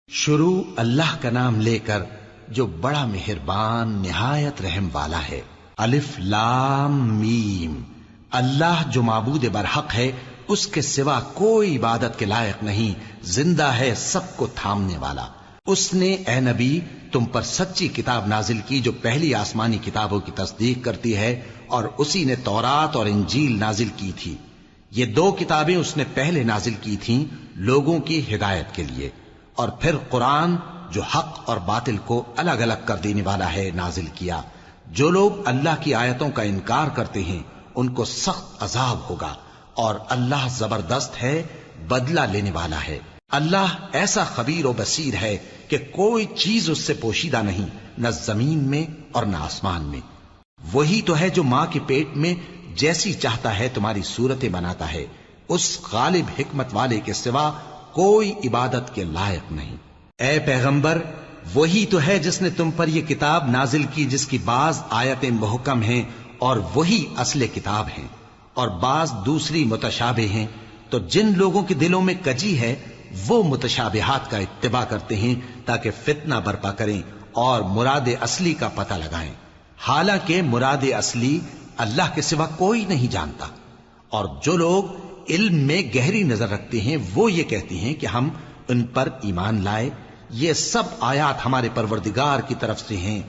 شروع اللہ کا نام لے کر جو بڑا مہربان نہایت رحم والا ہے۔ الف لام میم، اللہ جو معبود برحق ہے، اس کے سوا کوئی عبادت کے لائق نہیں، زندہ ہے، سب کو تھامنے والا۔ اس نے اے نبی تم پر سچی کتاب نازل کی جو پہلی آسمانی کتابوں کی تصدیق کرتی ہے، اور اسی نے تورات اور انجیل نازل کی تھی۔ یہ دو کتابیں اس نے پہلے نازل کی تھیں لوگوں کی ہدایت کے لیے، اور پھر قرآن جو حق اور باطل کو الگ الگ کر دینے والا ہے نازل کیا۔ جو لوگ اللہ کی آیتوں کا انکار کرتے ہیں ان کو سخت عذاب ہوگا، اور اللہ زبردست ہے، بدلہ لینے والا ہے۔ اللہ ایسا خبیر و بصیر ہے کہ کوئی چیز اس سے پوشیدہ نہیں، نہ زمین میں اور نہ آسمان میں۔ وہی تو ہے جو ماں کے پیٹ میں جیسی چاہتا ہے تمہاری صورتیں بناتا ہے، اس غالب حکمت والے کے سوا کوئی عبادت کے لائق نہیں۔ اے پیغمبر، وہی تو ہے جس نے تم پر یہ کتاب نازل کی جس کی بعض آیتیں محکم ہیں اور وہی اصل کتاب ہیں، اور بعض دوسری متشابہ ہیں۔ تو جن لوگوں کے دلوں میں کجی ہے وہ متشابہات کا اتباع کرتے ہیں تاکہ فتنہ برپا کریں اور مراد اصلی کا پتہ لگائیں، حالانکہ مراد اصلی اللہ کے سوا کوئی نہیں جانتا۔ اور جو لوگ علم میں گہری نظر رکھتے ہیں وہ یہ کہتے ہیں کہ ہم ان پر ایمان لائے۔ یہ سب آیات ہمارے پروردگار کی طرف سے ہیں،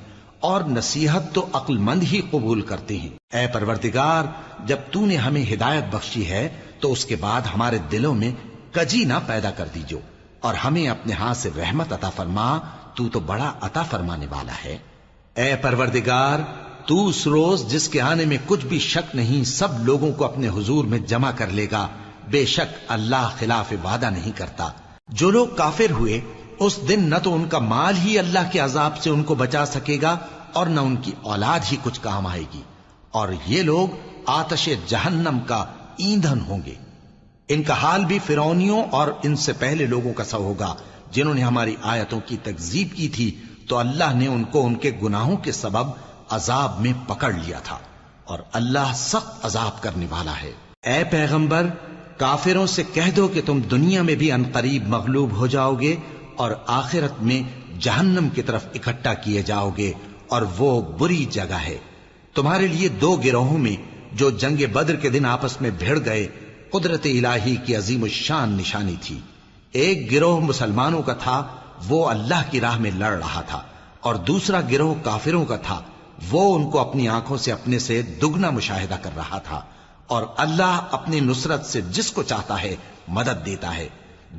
اور نصیحت تو عقل مند ہی قبول کرتے ہیں۔ اے پروردگار، جب تو نے ہمیں ہدایت بخشی ہے تو اس کے بعد ہمارے دلوں میں کجی نہ پیدا کر دیجو، اور ہمیں اپنے ہاتھ سے رحمت عطا فرما، تو بڑا عطا فرمانے والا ہے۔ اے پروردگار، تو اس روز جس کے آنے میں کچھ بھی شک نہیں سب لوگوں کو اپنے حضور میں جمع کر لے گا، بے شک اللہ خلاف وعدہ نہیں کرتا۔ جو لوگ کافر ہوئے اس دن نہ تو ان کا مال ہی اللہ کے عذاب سے ان کو بچا سکے گا اور نہ ان کی اولاد ہی کچھ کام آئے گی، اور یہ لوگ آتش جہنم کا ایندھن ہوں گے۔ ان کا حال بھی فرعونیوں اور ان سے پہلے لوگوں کا سا ہوگا جنہوں نے ہماری آیتوں کی تکذیب کی تھی، تو اللہ نے ان کو ان کے گناہوں کے سبب عذاب میں پکڑ لیا تھا، اور اللہ سخت عذاب کرنے والا ہے۔ اے پیغمبر، کافروں سے کہہ دو کہ تم دنیا میں بھی عنقریب مغلوب ہو جاؤ گے اور آخرت میں جہنم کی طرف اکٹھا کیے جاؤ گے، اور وہ بری جگہ ہے۔ تمہارے لیے دو گروہوں میں جو جنگ بدر کے دن آپس میں بھڑ گئے قدرت الہی کی عظیم الشان نشانی تھی۔ ایک گروہ مسلمانوں کا تھا، وہ اللہ کی راہ میں لڑ رہا تھا، اور دوسرا گروہ کافروں کا تھا، وہ ان کو اپنی آنکھوں سے اپنے سے دگنا مشاہدہ کر رہا تھا۔ اور اللہ اپنی نصرت سے جس کو چاہتا ہے مدد دیتا ہے۔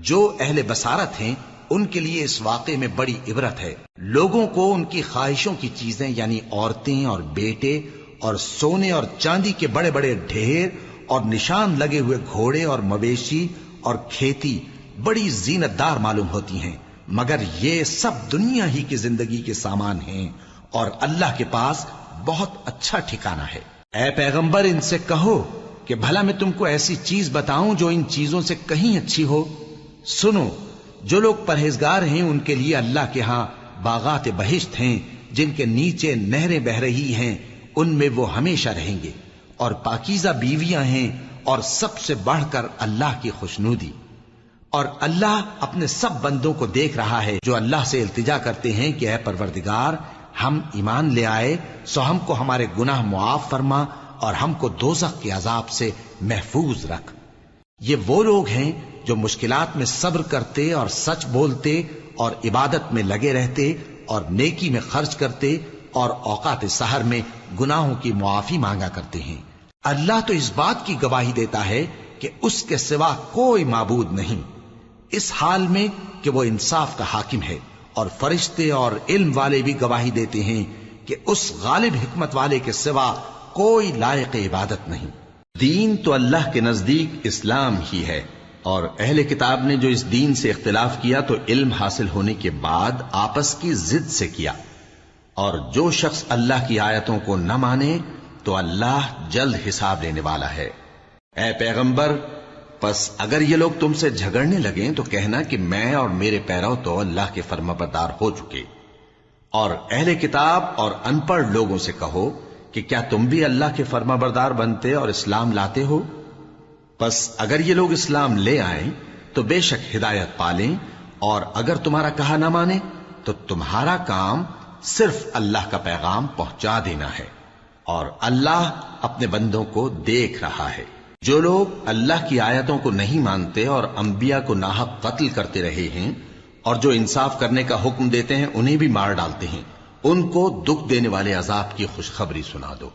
جو اہل بصارت ہیں ان کے لیے اس واقعے میں بڑی عبرت ہے۔ لوگوں کو ان کی خواہشوں کی چیزیں یعنی عورتیں اور بیٹے اور سونے اور چاندی کے بڑے بڑے ڈھیر اور نشان لگے ہوئے گھوڑے اور مویشی اور کھیتی بڑی زینت دار معلوم ہوتی ہیں، مگر یہ سب دنیا ہی کی زندگی کے سامان ہیں، اور اللہ کے پاس بہت اچھا ٹھکانہ ہے۔ اے پیغمبر، ان سے کہو کہ بھلا میں تم کو ایسی چیز بتاؤں جو ان چیزوں سے کہیں اچھی ہو؟ سنو، جو لوگ پرہیزگار ہیں ان کے لیے اللہ کے ہاں باغات بہشت ہیں جن کے نیچے نہریں بہ رہی ہیں، ان میں وہ ہمیشہ رہیں گے، اور پاکیزہ بیویاں ہیں، اور سب سے بڑھ کر اللہ کی خوشنودی۔ اور اللہ اپنے سب بندوں کو دیکھ رہا ہے جو اللہ سے التجا کرتے ہیں کہ اے پروردگار، ہم ایمان لے آئے سو ہم کو ہمارے گناہ معاف فرما اور ہم کو دوزخ کے عذاب سے محفوظ رکھ۔ یہ وہ لوگ ہیں جو مشکلات میں صبر کرتے اور سچ بولتے اور عبادت میں لگے رہتے اور نیکی میں خرچ کرتے اور اوقات سحر میں گناہوں کی معافی مانگا کرتے ہیں۔ اللہ تو اس بات کی گواہی دیتا ہے کہ اس کے سوا کوئی معبود نہیں، اس حال میں کہ وہ انصاف کا حاکم ہے، اور فرشتے اور علم والے بھی گواہی دیتے ہیں کہ اس غالب حکمت والے کے سوا کوئی لائق عبادت نہیں۔ دین تو اللہ کے نزدیک اسلام ہی ہے، اور اہل کتاب نے جو اس دین سے اختلاف کیا تو علم حاصل ہونے کے بعد آپس کی ضد سے کیا، اور جو شخص اللہ کی آیتوں کو نہ مانے تو اللہ جلد حساب لینے والا ہے۔ اے پیغمبر، پس اگر یہ لوگ تم سے جھگڑنے لگیں تو کہنا کہ میں اور میرے پیرو تو اللہ کے فرمانبردار ہو چکے، اور اہل کتاب اور ان پڑھ لوگوں سے کہو کہ کیا تم بھی اللہ کے فرمانبردار بنتے اور اسلام لاتے ہو؟ پس اگر یہ لوگ اسلام لے آئیں تو بے شک ہدایت پالیں، اور اگر تمہارا کہا نہ مانے تو تمہارا کام صرف اللہ کا پیغام پہنچا دینا ہے، اور اللہ اپنے بندوں کو دیکھ رہا ہے۔ جو لوگ اللہ کی آیتوں کو نہیں مانتے اور انبیاء کو ناحق قتل کرتے رہے ہیں اور جو انصاف کرنے کا حکم دیتے ہیں انہیں بھی مار ڈالتے ہیں، ان کو دکھ دینے والے عذاب کی خوشخبری سنا دو۔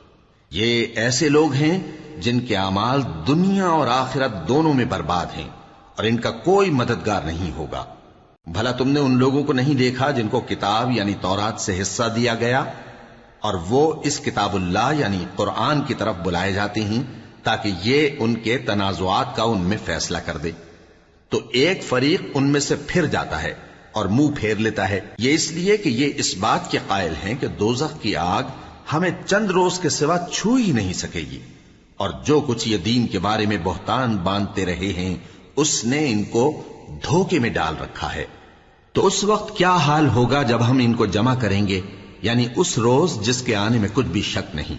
یہ ایسے لوگ ہیں جن کے اعمال دنیا اور آخرت دونوں میں برباد ہیں، اور ان کا کوئی مددگار نہیں ہوگا۔ بھلا تم نے ان لوگوں کو نہیں دیکھا جن کو کتاب یعنی تورات سے حصہ دیا گیا، اور وہ اس کتاب اللہ یعنی قرآن کی طرف بلائے جاتے ہیں تاکہ یہ ان کے تنازعات کا ان میں فیصلہ کر دے، تو ایک فریق ان میں سے پھر جاتا ہے اور منہ پھیر لیتا ہے، یہ اس لیے کہ یہ اس بات کے قائل ہیں کہ دوزخ کی آگ ہمیں چند روز کے سوا چھو ہی نہیں سکے گی، اور جو کچھ یہ دین کے بارے میں بہتان باندھتے رہے ہیں اس نے ان کو دھوکے میں ڈال رکھا ہے۔ تو اس وقت کیا حال ہوگا جب ہم ان کو جمع کریں گے، یعنی اس روز جس کے آنے میں کچھ بھی شک نہیں،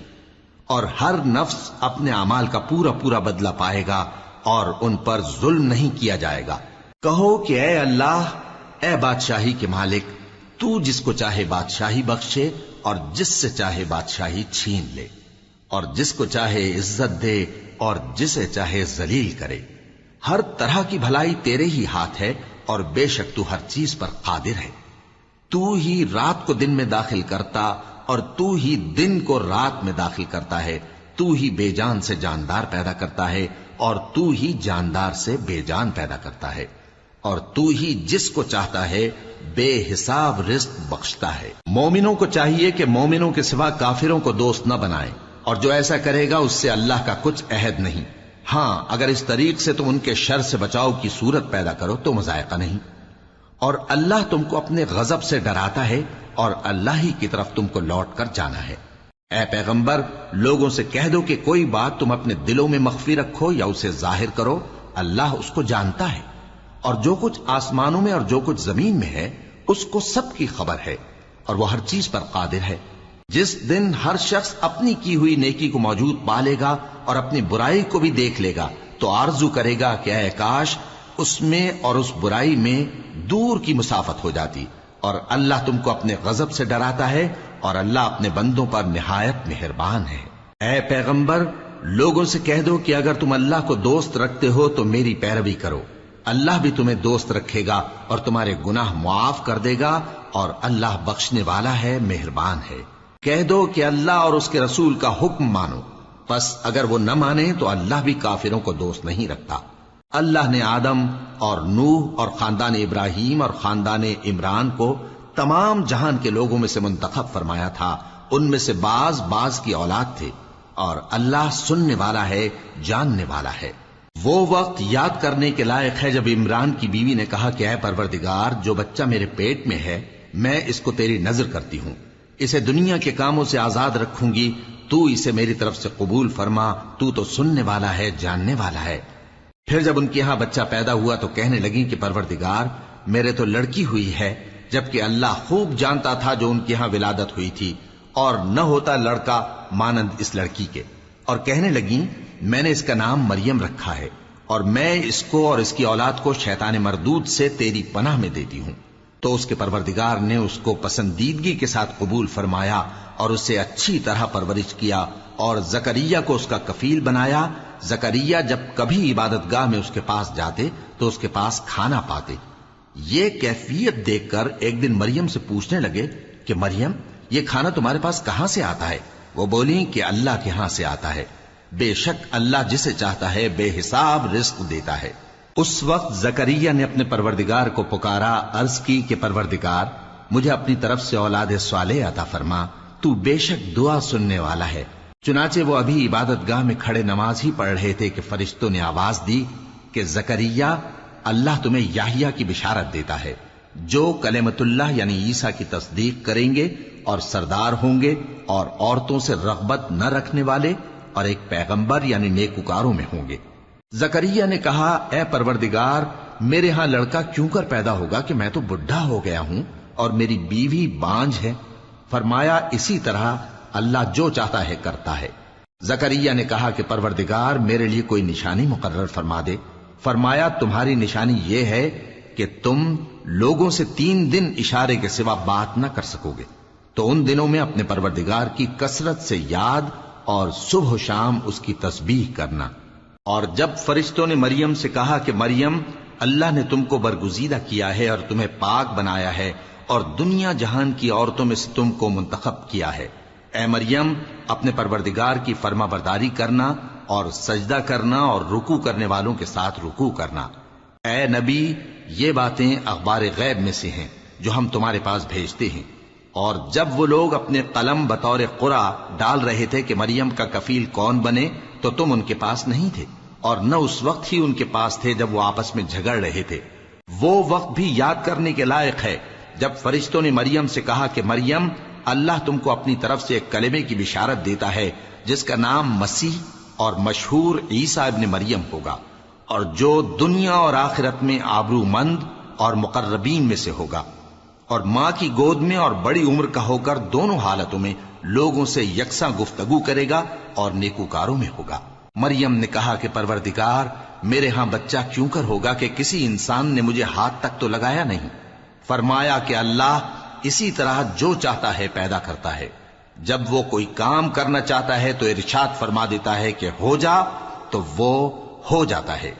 اور ہر نفس اپنے اعمال کا پورا پورا بدلہ پائے گا اور ان پر ظلم نہیں کیا جائے گا۔ کہو کہ اے اللہ، اے بادشاہی کے مالک، تو جس کو چاہے بادشاہی بخشے اور جس سے چاہے بادشاہی چھین لے، اور جس کو چاہے عزت دے اور جسے چاہے ذلیل کرے۔ ہر طرح کی بھلائی تیرے ہی ہاتھ ہے، اور بے شک تو ہر چیز پر قادر ہے۔ تو ہی رات کو دن میں داخل کرتا اور تو ہی دن کو رات میں داخل کرتا ہے، تو ہی بے جان سے جاندار پیدا کرتا ہے اور تو ہی جاندار سے بے جان پیدا کرتا ہے، اور تو ہی جس کو چاہتا ہے بے حساب رزق بخشتا ہے۔ مومنوں کو چاہیے کہ مومنوں کے سوا کافروں کو دوست نہ بنائیں، اور جو ایسا کرے گا اس سے اللہ کا کچھ عہد نہیں۔ ہاں اگر اس طریق سے تم ان کے شر سے بچاؤ کی صورت پیدا کرو تو مذائقہ نہیں، اور اللہ تم کو اپنے غضب سے ڈراتا ہے، اور اللہ ہی کی طرف تم کو لوٹ کر جانا ہے۔ اے پیغمبر، لوگوں سے کہہ دو کہ کوئی بات تم اپنے دلوں میں مخفی رکھو یا اسے ظاہر کرو، اللہ اس کو جانتا ہے، اور جو کچھ آسمانوں میں اور جو کچھ زمین میں ہے اس کو سب کی خبر ہے، اور وہ ہر چیز پر قادر ہے۔ جس دن ہر شخص اپنی کی ہوئی نیکی کو موجود پا لے گا اور اپنی برائی کو بھی دیکھ لے گا تو آرزو کرے گا کہ اے کاش اس میں اور اس برائی میں دور کی مسافت ہو جاتی، اور اللہ تم کو اپنے غضب سے ڈراتا ہے، اور اللہ اپنے بندوں پر نہایت مہربان ہے۔ اے پیغمبر، لوگوں سے کہہ دو کہ اگر تم اللہ کو دوست رکھتے ہو تو میری پیروی کرو، اللہ بھی تمہیں دوست رکھے گا اور تمہارے گناہ معاف کر دے گا، اور اللہ بخشنے والا ہے، مہربان ہے۔ کہہ دو کہ اللہ اور اس کے رسول کا حکم مانو، پس اگر وہ نہ مانے تو اللہ بھی کافروں کو دوست نہیں رکھتا۔ اللہ نے آدم اور نوح اور خاندان ابراہیم اور خاندان عمران کو تمام جہان کے لوگوں میں سے منتخب فرمایا تھا، ان میں سے بعض بعض کی اولاد تھے، اور اللہ سننے والا ہے، جاننے والا ہے۔ وہ وقت یاد کرنے کے لائق ہے جب عمران کی بیوی نے کہا کہ اے پروردگار، جو بچہ میرے پیٹ میں ہے میں اس کو تیری نذر کرتی ہوں، اسے دنیا کے کاموں سے آزاد رکھوں گی، تو اسے میری طرف سے قبول فرما، تو سننے والا ہے، جاننے والا ہے۔ پھر جب ان کے ہاں بچہ پیدا ہوا تو کہنے لگی کہ پروردگار، میرے تو لڑکی ہوئی ہے، جبکہ اللہ خوب جانتا تھا جو ان کے ہاں ولادت ہوئی تھی، اور نہ ہوتا لڑکا مانند اس لڑکی کے، اور کہنے لگی میں نے اس کا نام مریم رکھا ہے، اور میں اس کو اور اس کی اولاد کو شیطان مردود سے تیری پناہ میں دیتی ہوں۔ تو اس کے پروردگار نے اس کو پسندیدگی کے ساتھ قبول فرمایا اور اسے اچھی طرح پرورش کیا، اور زکریا کو اس کا کفیل بنایا۔ زکریا جب کبھی عبادت گاہ میں اس کے پاس جاتے تو اس کے پاس کھانا پاتے۔ یہ کیفیت دیکھ کر ایک دن مریم سے پوچھنے لگے کہ مریم، یہ کھانا تمہارے پاس کہاں سے آتا ہے؟ وہ بولی کہ اللہ کے ہاں سے آتا ہے، بے شک اللہ جسے چاہتا ہے بے حساب رزق دیتا ہے۔ اس وقت زکریا نے اپنے پروردگار کو پکارا، عرض کی کہ پروردگار، مجھے اپنی طرف سے اولاد صالح عطا فرما، تو بے شک دعا سننے والا ہے۔ چنانچہ وہ ابھی عبادت گاہ میں کھڑے نماز ہی پڑھ رہے تھے کہ فرشتوں نے آواز دی کہ زکریا، اللہ تمہیں یحییٰ کی بشارت دیتا ہے، جو کلمۃ اللہ یعنی عیسیٰ کی تصدیق کریں گے اور سردار ہوں گے، اور عورتوں سے رغبت نہ رکھنے والے، اور ایک پیغمبر یعنی نیکوکاروں میں ہوں گے۔ زکریا نے کہا، اے پروردگار، میرے ہاں لڑکا کیوں کر پیدا ہوگا کہ میں تو بڈھا ہو گیا ہوں اور میری بیوی بانجھ ہے؟ فرمایا، اسی طرح اللہ جو چاہتا ہے کرتا ہے۔ زکریا نے کہا کہ پروردگار، میرے لیے کوئی نشانی مقرر فرما دے۔ فرمایا، تمہاری نشانی یہ ہے کہ تم لوگوں سے 3 دن اشارے کے سوا بات نہ کر سکو گے، تو ان دنوں میں اپنے پروردگار کی کثرت سے یاد اور صبح و شام اس کی تسبیح کرنا۔ اور جب فرشتوں نے مریم سے کہا کہ مریم، اللہ نے تم کو برگزیدہ کیا ہے اور تمہیں پاک بنایا ہے اور دنیا جہان کی عورتوں میں سے تم کو منتخب کیا ہے، اے مریم اپنے پروردگار کی فرما برداری کرنا اور سجدہ کرنا اور رکوع کرنے والوں کے ساتھ رکوع کرنا۔ اے نبی، یہ باتیں اخبار غیب میں سے ہیں جو ہم تمہارے پاس بھیجتے ہیں۔ اور جب وہ لوگ اپنے قلم بطور قرعہ ڈال رہے تھے کہ مریم کا کفیل کون بنے، تو تم ان کے پاس نہیں تھے، اور نہ اس وقت ہی ان کے پاس تھے جب وہ آپس میں جھگڑ رہے تھے۔ وہ وقت بھی یاد کرنے کے لائق ہے جب فرشتوں نے مریم سے کہا کہ مریم، اللہ تم کو اپنی طرف سے ایک کلمے کی بشارت دیتا ہے جس کا نام مسیح اور مشہور عیسیٰ ابن مریم ہوگا، اور جو دنیا اور آخرت میں آبرو مند اور مقربین میں سے ہوگا، اور ماں کی گود میں اور بڑی عمر کا ہو کر دونوں حالتوں میں لوگوں سے یکساں گفتگو کرے گا اور نیکوکاروں میں ہوگا۔ مریم نے کہا کہ پروردگار، میرے ہاں بچہ کیوں کر ہوگا کہ کسی انسان نے مجھے ہاتھ تک تو لگایا نہیں۔ فرمایا کہ اللہ اسی طرح جو چاہتا ہے پیدا کرتا ہے، جب وہ کوئی کام کرنا چاہتا ہے تو ارشاد فرما دیتا ہے کہ ہو جا، تو وہ ہو جاتا ہے۔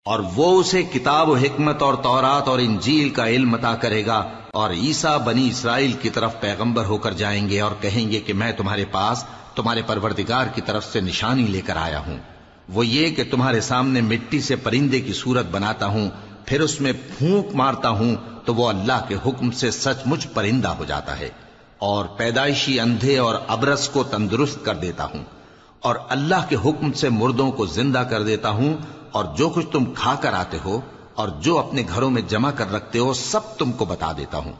اور وہ اسے کتاب و حکمت اور تورات اور انجیل کا علم عطا کرے گا، اور عیسیٰ بنی اسرائیل کی طرف پیغمبر ہو کر جائیں گے اور کہیں گے کہ میں تمہارے پاس تمہارے پروردگار کی طرف سے نشانی لے کر آیا ہوں، وہ یہ کہ تمہارے سامنے مٹی سے پرندے کی صورت بناتا ہوں، پھر اس میں پھونک مارتا ہوں تو وہ اللہ کے حکم سے سچ مچ پرندہ ہو جاتا ہے، اور پیدائشی اندھے اور ابرص کو تندرست کر دیتا ہوں، اور اللہ کے حکم سے مردوں کو زندہ کر دیتا ہوں، اور جو کچھ تم کھا کر آتے ہو اور جو اپنے گھروں میں جمع کر رکھتے ہو سب تم کو بتا دیتا ہوں۔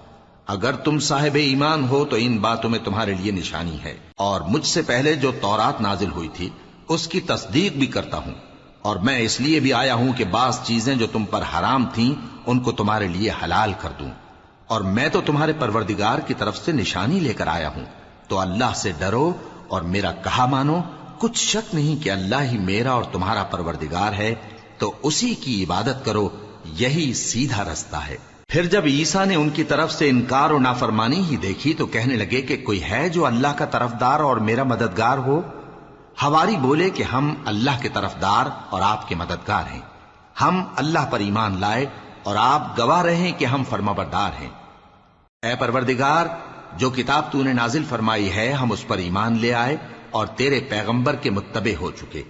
اگر تم صاحب ایمان ہو تو ان باتوں میں تمہارے لیے نشانی ہے، اور مجھ سے پہلے جو تورات نازل ہوئی تھی اس کی تصدیق بھی کرتا ہوں، اور میں اس لیے بھی آیا ہوں کہ بعض چیزیں جو تم پر حرام تھیں ان کو تمہارے لیے حلال کر دوں، اور میں تو تمہارے پروردگار کی طرف سے نشانی لے کر آیا ہوں۔ تو اللہ سے ڈرو اور میرا کہا مانو، کچھ شک نہیں کہ اللہ ہی میرا اور تمہارا پروردگار ہے، تو اسی کی عبادت کرو، یہی سیدھا رستہ ہے۔ پھر جب عیسیٰ نے ان کی طرف سے انکار و نافرمانی ہی دیکھی تو کہنے لگے کہ کوئی ہے جو اللہ کا طرفدار اور میرا مددگار ہو؟ حواری بولے کہ ہم اللہ کے طرفدار اور آپ کے مددگار ہیں، ہم اللہ پر ایمان لائے اور آپ گواہ رہے کہ ہم فرما بردار ہیں۔ اے پروردگار، جو کتاب تو نے نازل فرمائی ہے ہم اس پر ایمان لے آئے اور تیرے پیغمبر کے متبع ہو چکے،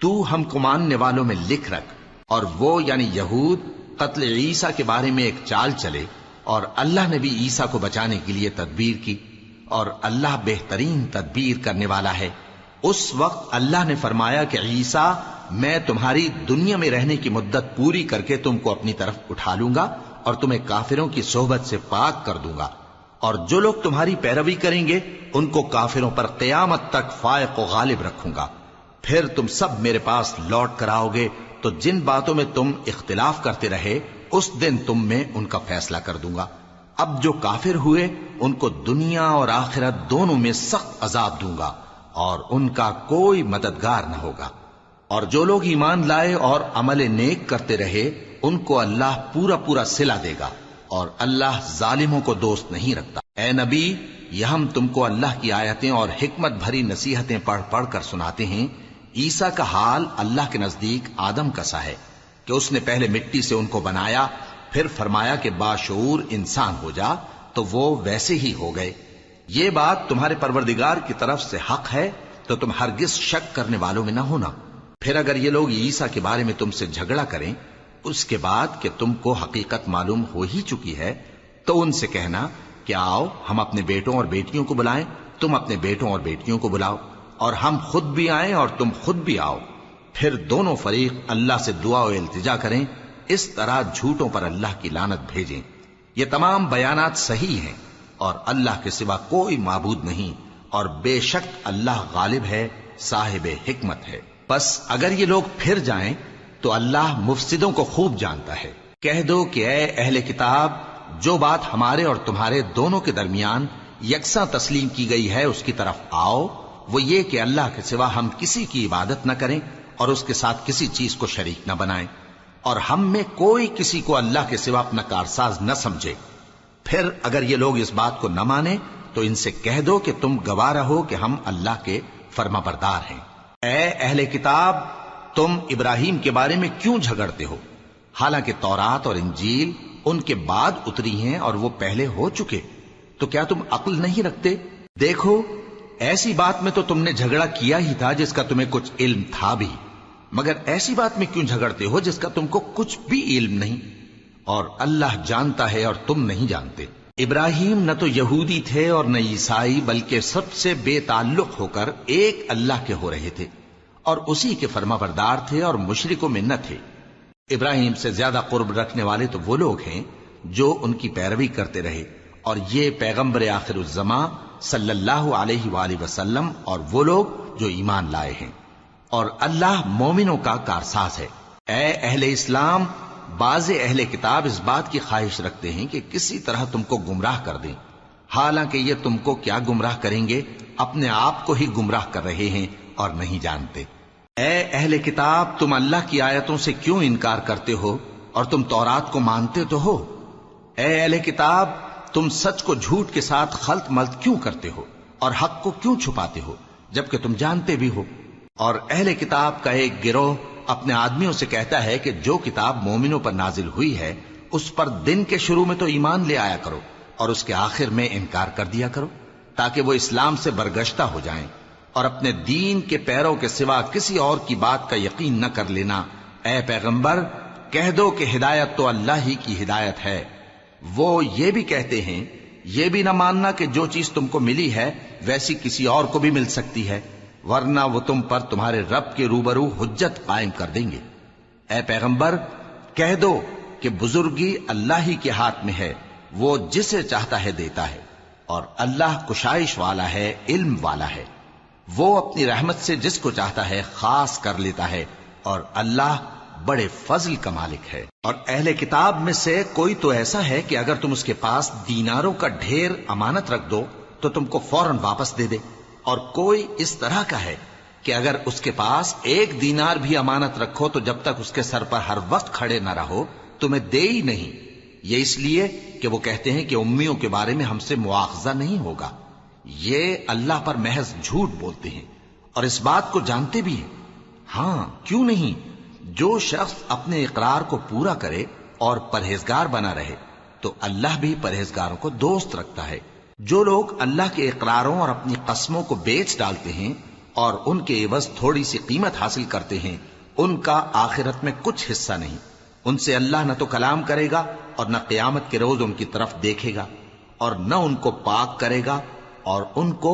تو ہم کو ماننے والوں میں لکھ رکھ۔ اور وہ یعنی یہود قتل عیسیٰ کے بارے میں ایک چال چلے، اور اللہ نے بھی عیسیٰ کو بچانے کے لیے تدبیر کی، اور اللہ بہترین تدبیر کرنے والا ہے۔ اس وقت اللہ نے فرمایا کہ عیسیٰ، میں تمہاری دنیا میں رہنے کی مدت پوری کر کے تم کو اپنی طرف اٹھا لوں گا اور تمہیں کافروں کی صحبت سے پاک کر دوں گا، اور جو لوگ تمہاری پیروی کریں گے ان کو کافروں پر قیامت تک فائق و غالب رکھوں گا۔ پھر تم سب میرے پاس لوٹ کر آؤ گے تو جن باتوں میں تم اختلاف کرتے رہے اس دن تم میں ان کا فیصلہ کر دوں گا۔ اب جو کافر ہوئے ان کو دنیا اور آخرت دونوں میں سخت عذاب دوں گا، اور ان کا کوئی مددگار نہ ہوگا۔ اور جو لوگ ایمان لائے اور عمل نیک کرتے رہے ان کو اللہ پورا پورا صلہ دے گا، اور اللہ ظالموں کو دوست نہیں رکھتا۔ اے نبی، یہ ہم تم کو اللہ کی آیتیں اور حکمت بھری نصیحتیں پڑھ پڑھ کر سناتے ہیں۔ عیسیٰ کا حال اللہ کے نزدیک آدم کا سا ہے کہ اس نے پہلے مٹی سے ان کو بنایا، پھر فرمایا کہ باشعور انسان ہو جا، تو وہ ویسے ہی ہو گئے۔ یہ بات تمہارے پروردگار کی طرف سے حق ہے، تو تم ہرگز شک کرنے والوں میں نہ ہونا۔ پھر اگر یہ لوگ عیسیٰ کے بارے میں تم سے جھگڑا کریں اس کے بعد کہ تم کو حقیقت معلوم ہو ہی چکی ہے، تو ان سے کہنا کہ آؤ ہم اپنے بیٹوں اور بیٹیوں کو بلائیں، تم اپنے بیٹوں اور بیٹیوں کو بلاؤ، اور ہم خود بھی آئیں اور تم خود بھی آؤ، پھر دونوں فریق اللہ سے دعا و التجا کریں، اس طرح جھوٹوں پر اللہ کی لعنت بھیجیں۔ یہ تمام بیانات صحیح ہیں، اور اللہ کے سوا کوئی معبود نہیں، اور بے شک اللہ غالب ہے، صاحب حکمت ہے۔ بس اگر یہ لوگ پھر جائیں تو اللہ مفسدوں کو خوب جانتا ہے۔ کہہ دو کہ اے اہل کتاب، جو بات ہمارے اور تمہارے دونوں کے درمیان یکساں تسلیم کی گئی ہے اس کی طرف آؤ، وہ یہ کہ اللہ کے سوا ہم کسی کی عبادت نہ کریں اور اس کے ساتھ کسی چیز کو شریک نہ بنائیں۔ اور ہم میں کوئی کسی کو اللہ کے سوا اپنا کارساز نہ سمجھے۔ پھر اگر یہ لوگ اس بات کو نہ مانے تو ان سے کہہ دو کہ تم گواہ رہو کہ ہم اللہ کے فرما بردار ہیں۔ اے اہل کتاب، تم ابراہیم کے بارے میں کیوں جھگڑتے ہو؟ حالانکہ تورات اور انجیل ان کے بعد اتری ہیں اور وہ پہلے ہو چکے، تو کیا تم عقل نہیں رکھتے؟ دیکھو، ایسی بات میں تو تم نے جھگڑا کیا ہی تھا جس کا تمہیں کچھ علم تھا بھی، مگر ایسی بات میں کیوں جھگڑتے ہو جس کا تم کو کچھ بھی علم نہیں؟ اور اللہ جانتا ہے اور تم نہیں جانتے۔ ابراہیم نہ تو یہودی تھے اور نہ عیسائی، بلکہ سب سے بے تعلق ہو کر ایک اللہ کے ہو رہے تھے اور اسی کے فرما بردار تھے اور مشرکوں میں نہ تھے۔ ابراہیم سے زیادہ قرب رکھنے والے تو وہ لوگ ہیں جو ان کی پیروی کرتے رہے، اور یہ پیغمبر آخر الزماں صلی اللہ علیہ وآلہ وسلم اور وہ لوگ جو ایمان لائے ہیں، اور اللہ مومنوں کا کارساز ہے۔ اے اہل اسلام، بعض اہل کتاب اس بات کی خواہش رکھتے ہیں کہ کسی طرح تم کو گمراہ کر دیں، حالانکہ یہ تم کو کیا گمراہ کریں گے، اپنے آپ کو ہی گمراہ کر رہے ہیں اور نہیں جانتے۔ اے اہل کتاب، تم اللہ کی آیتوں سے کیوں انکار کرتے ہو اور تم تورات کو مانتے تو ہو؟ اے اہل کتاب، تم سچ کو جھوٹ کے ساتھ خلط ملط کیوں کرتے ہو اور حق کو کیوں چھپاتے ہو جبکہ تم جانتے بھی ہو؟ اور اہل کتاب کا ایک گروہ اپنے آدمیوں سے کہتا ہے کہ جو کتاب مومنوں پر نازل ہوئی ہے اس پر دن کے شروع میں تو ایمان لے آیا کرو اور اس کے آخر میں انکار کر دیا کرو، تاکہ وہ اسلام سے برگشتہ ہو جائیں، اور اپنے دین کے پیروں کے سوا کسی اور کی بات کا یقین نہ کر لینا۔ اے پیغمبر، کہہ دو کہ ہدایت تو اللہ ہی کی ہدایت ہے۔ وہ یہ بھی کہتے ہیں، یہ بھی نہ ماننا کہ جو چیز تم کو ملی ہے ویسی کسی اور کو بھی مل سکتی ہے، ورنہ وہ تم پر تمہارے رب کے روبرو حجت قائم کر دیں گے۔ اے پیغمبر، کہہ دو کہ بزرگی اللہ ہی کے ہاتھ میں ہے، وہ جسے چاہتا ہے دیتا ہے، اور اللہ کشائش والا ہے، علم والا ہے۔ وہ اپنی رحمت سے جس کو چاہتا ہے خاص کر لیتا ہے، اور اللہ بڑے فضل کا مالک ہے۔ اور اہل کتاب میں سے کوئی تو ایسا ہے کہ اگر تم اس کے پاس دیناروں کا ڈھیر امانت رکھ دو تو تم کو فوراً واپس دے دے، اور کوئی اس طرح کا ہے کہ اگر اس کے پاس 1 دینار بھی امانت رکھو تو جب تک اس کے سر پر ہر وقت کھڑے نہ رہو تمہیں دے ہی نہیں۔ یہ اس لیے کہ وہ کہتے ہیں کہ امیوں کے بارے میں ہم سے مواخذہ نہیں ہوگا۔ یہ اللہ پر محض جھوٹ بولتے ہیں اور اس بات کو جانتے بھی ہیں۔ ہاں، کیوں نہیں؟ جو شخص اپنے اقرار کو پورا کرے اور پرہیزگار بنا رہے تو اللہ بھی پرہیزگاروں کو دوست رکھتا ہے۔ جو لوگ اللہ کے اقراروں اور اپنی قسموں کو بیچ ڈالتے ہیں اور ان کے عوض تھوڑی سی قیمت حاصل کرتے ہیں، ان کا آخرت میں کچھ حصہ نہیں۔ ان سے اللہ نہ تو کلام کرے گا اور نہ قیامت کے روز ان کی طرف دیکھے گا، اور نہ ان کو پاک کرے گا، اور ان کو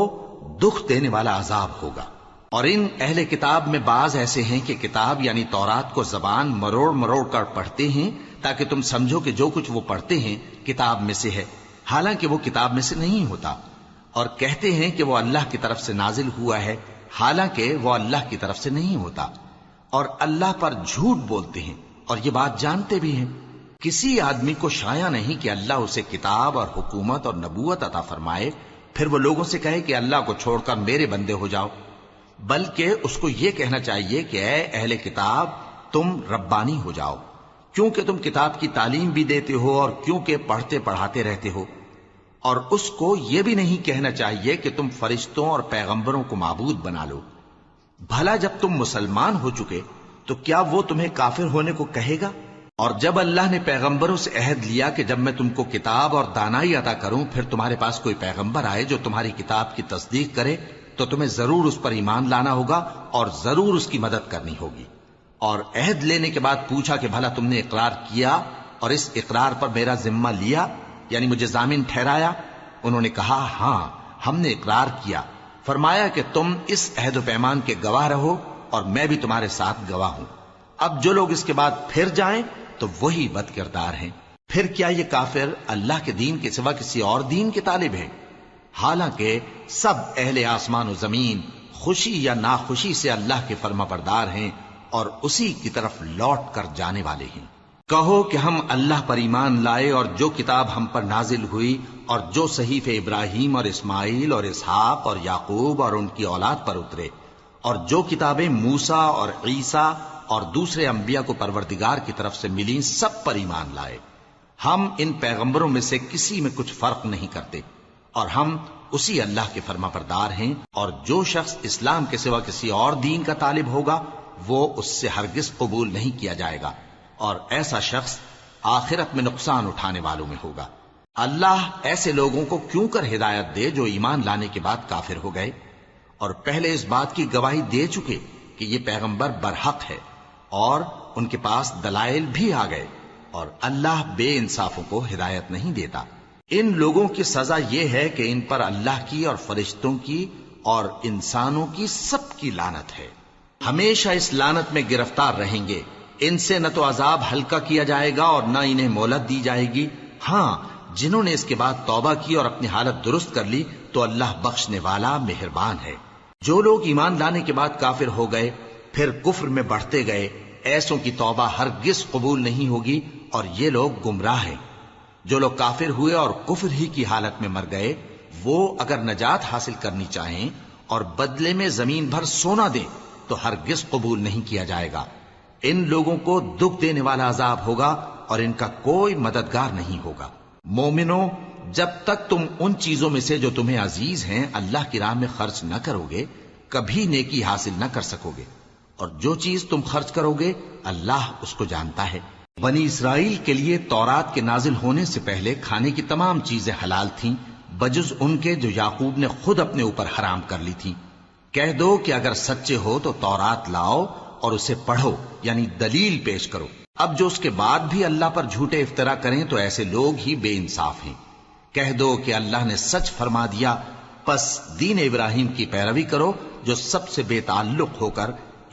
دکھ دینے والا عذاب ہوگا۔ اور ان اہل کتاب میں بعض ایسے ہیں کہ کتاب یعنی تورات کو زبان مروڑ مروڑ کر پڑھتے ہیں تاکہ تم سمجھو کہ جو کچھ وہ پڑھتے ہیں کتاب میں سے ہے، حالانکہ وہ کتاب میں سے نہیں ہوتا، اور کہتے ہیں کہ وہ اللہ کی طرف سے نازل ہوا ہے، حالانکہ وہ اللہ کی طرف سے نہیں ہوتا، اور اللہ پر جھوٹ بولتے ہیں اور یہ بات جانتے بھی ہیں۔ کسی آدمی کو شایع نہیں کہ اللہ اسے کتاب اور حکومت اور نبوت عطا فرمائے پھر وہ لوگوں سے کہے کہ اللہ کو چھوڑ کر میرے بندے ہو جاؤ، بلکہ اس کو یہ کہنا چاہیے کہ اے اہل کتاب، تم ربانی ہو جاؤ، کیونکہ تم کتاب کی تعلیم بھی دیتے ہو اور کیونکہ پڑھتے پڑھاتے رہتے ہو۔ اور اس کو یہ بھی نہیں کہنا چاہیے کہ تم فرشتوں اور پیغمبروں کو معبود بنا لو۔ بھلا جب تم مسلمان ہو چکے تو کیا وہ تمہیں کافر ہونے کو کہے گا؟ اور جب اللہ نے پیغمبروں سے عہد لیا کہ جب میں تم کو کتاب اور دانائی عطا کروں پھر تمہارے پاس کوئی پیغمبر آئے جو تمہاری کتاب کی تصدیق کرے تو تمہیں ضرور اس پر ایمان لانا ہوگا اور ضرور اس کی مدد کرنی ہوگی۔ اور عہد لینے کے بعد پوچھا کہ بھلا تم نے اقرار کیا اور اس اقرار پر میرا ذمہ لیا، یعنی مجھے ضامن ٹھہرایا؟ انہوں نے کہا ہاں، ہم نے اقرار کیا۔ فرمایا کہ تم اس عہد و پیمان کے گواہ رہو اور میں بھی تمہارے ساتھ گواہ ہوں۔ اب جو لوگ اس کے بعد پھر جائیں تو وہی بد کردار ہیں۔ پھر کیا یہ کافر اللہ کے دین کے سوا کسی اور دین کے طالب ہیں؟ حالانکہ سب اہل آسمان و زمین خوشی یا ناخوشی سے اللہ کے فرما بردار ہیں اور اسی کی طرف لوٹ کر جانے والے ہیں۔ کہو کہ ہم اللہ پر ایمان لائے اور جو کتاب ہم پر نازل ہوئی اور جو صحیفے ابراہیم اور اسماعیل اور اسحاق اور یعقوب اور ان کی اولاد پر اترے، اور جو کتابیں موسیٰ اور عیسیٰ اور دوسرے انبیاء کو پروردگار کی طرف سے ملی سب پر ایمان لائے۔ ہم ان پیغمبروں میں سے کسی میں کچھ فرق نہیں کرتے، اور ہم اسی اللہ کے فرما بردار ہیں، اور جو شخص اسلام کے سوا کسی اور دین کا طالب ہوگا وہ اس سے ہرگز قبول نہیں کیا جائے گا، اور ایسا شخص آخرت میں نقصان اٹھانے والوں میں ہوگا۔ اللہ ایسے لوگوں کو کیوں کر ہدایت دے جو ایمان لانے کے بعد کافر ہو گئے اور پہلے اس بات کی گواہی دے چکے کہ یہ پیغمبر برحق ہے اور ان کے پاس دلائل بھی آ گئے، اور اللہ بے انصافوں کو ہدایت نہیں دیتا۔ ان لوگوں کی سزا یہ ہے کہ ان پر اللہ کی اور فرشتوں کی اور انسانوں کی سب کی لعنت ہے، ہمیشہ اس لعنت میں گرفتار رہیں گے۔ ان سے نہ تو عذاب ہلکا کیا جائے گا اور نہ انہیں مہلت دی جائے گی۔ ہاں، جنہوں نے اس کے بعد توبہ کی اور اپنی حالت درست کر لی تو اللہ بخشنے والا مہربان ہے۔ جو لوگ ایمان لانے کے بعد کافر ہو گئے پھر کفر میں بڑھتے گئے، ایسوں کی توبہ ہرگز قبول نہیں ہوگی، اور یہ لوگ گمراہ ہیں۔ جو لوگ کافر ہوئے اور کفر ہی کی حالت میں مر گئے، وہ اگر نجات حاصل کرنی چاہیں اور بدلے میں زمین بھر سونا دیں تو ہرگز قبول نہیں کیا جائے گا۔ ان لوگوں کو دکھ دینے والا عذاب ہوگا اور ان کا کوئی مددگار نہیں ہوگا۔ مومنو، جب تک تم ان چیزوں میں سے جو تمہیں عزیز ہیں اللہ کی راہ میں خرچ نہ کرو گے کبھی نیکی حاصل نہ کر سکو گے، اور جو چیز تم خرچ کرو گے اللہ اس کو جانتا ہے۔ بنی اسرائیل کے لیے تورات کے نازل ہونے سے پہلے کھانے کی تمام چیزیں حلال تھیں بجز ان کے جو یعقوب نے خود اپنے اوپر حرام کر لی تھی۔ کہہ دو کہ اگر سچے ہو تو تورات لاؤ اور اسے پڑھو، یعنی دلیل پیش کرو۔ اب جو اس کے بعد بھی اللہ پر جھوٹے افطرا کریں تو ایسے لوگ ہی بے انصاف ہیں۔ کہہ دو کہ اللہ نے سچ فرما دیا، پس دین ابراہیم کی پیروی کرو جو سب سے بے تعلق ہو کر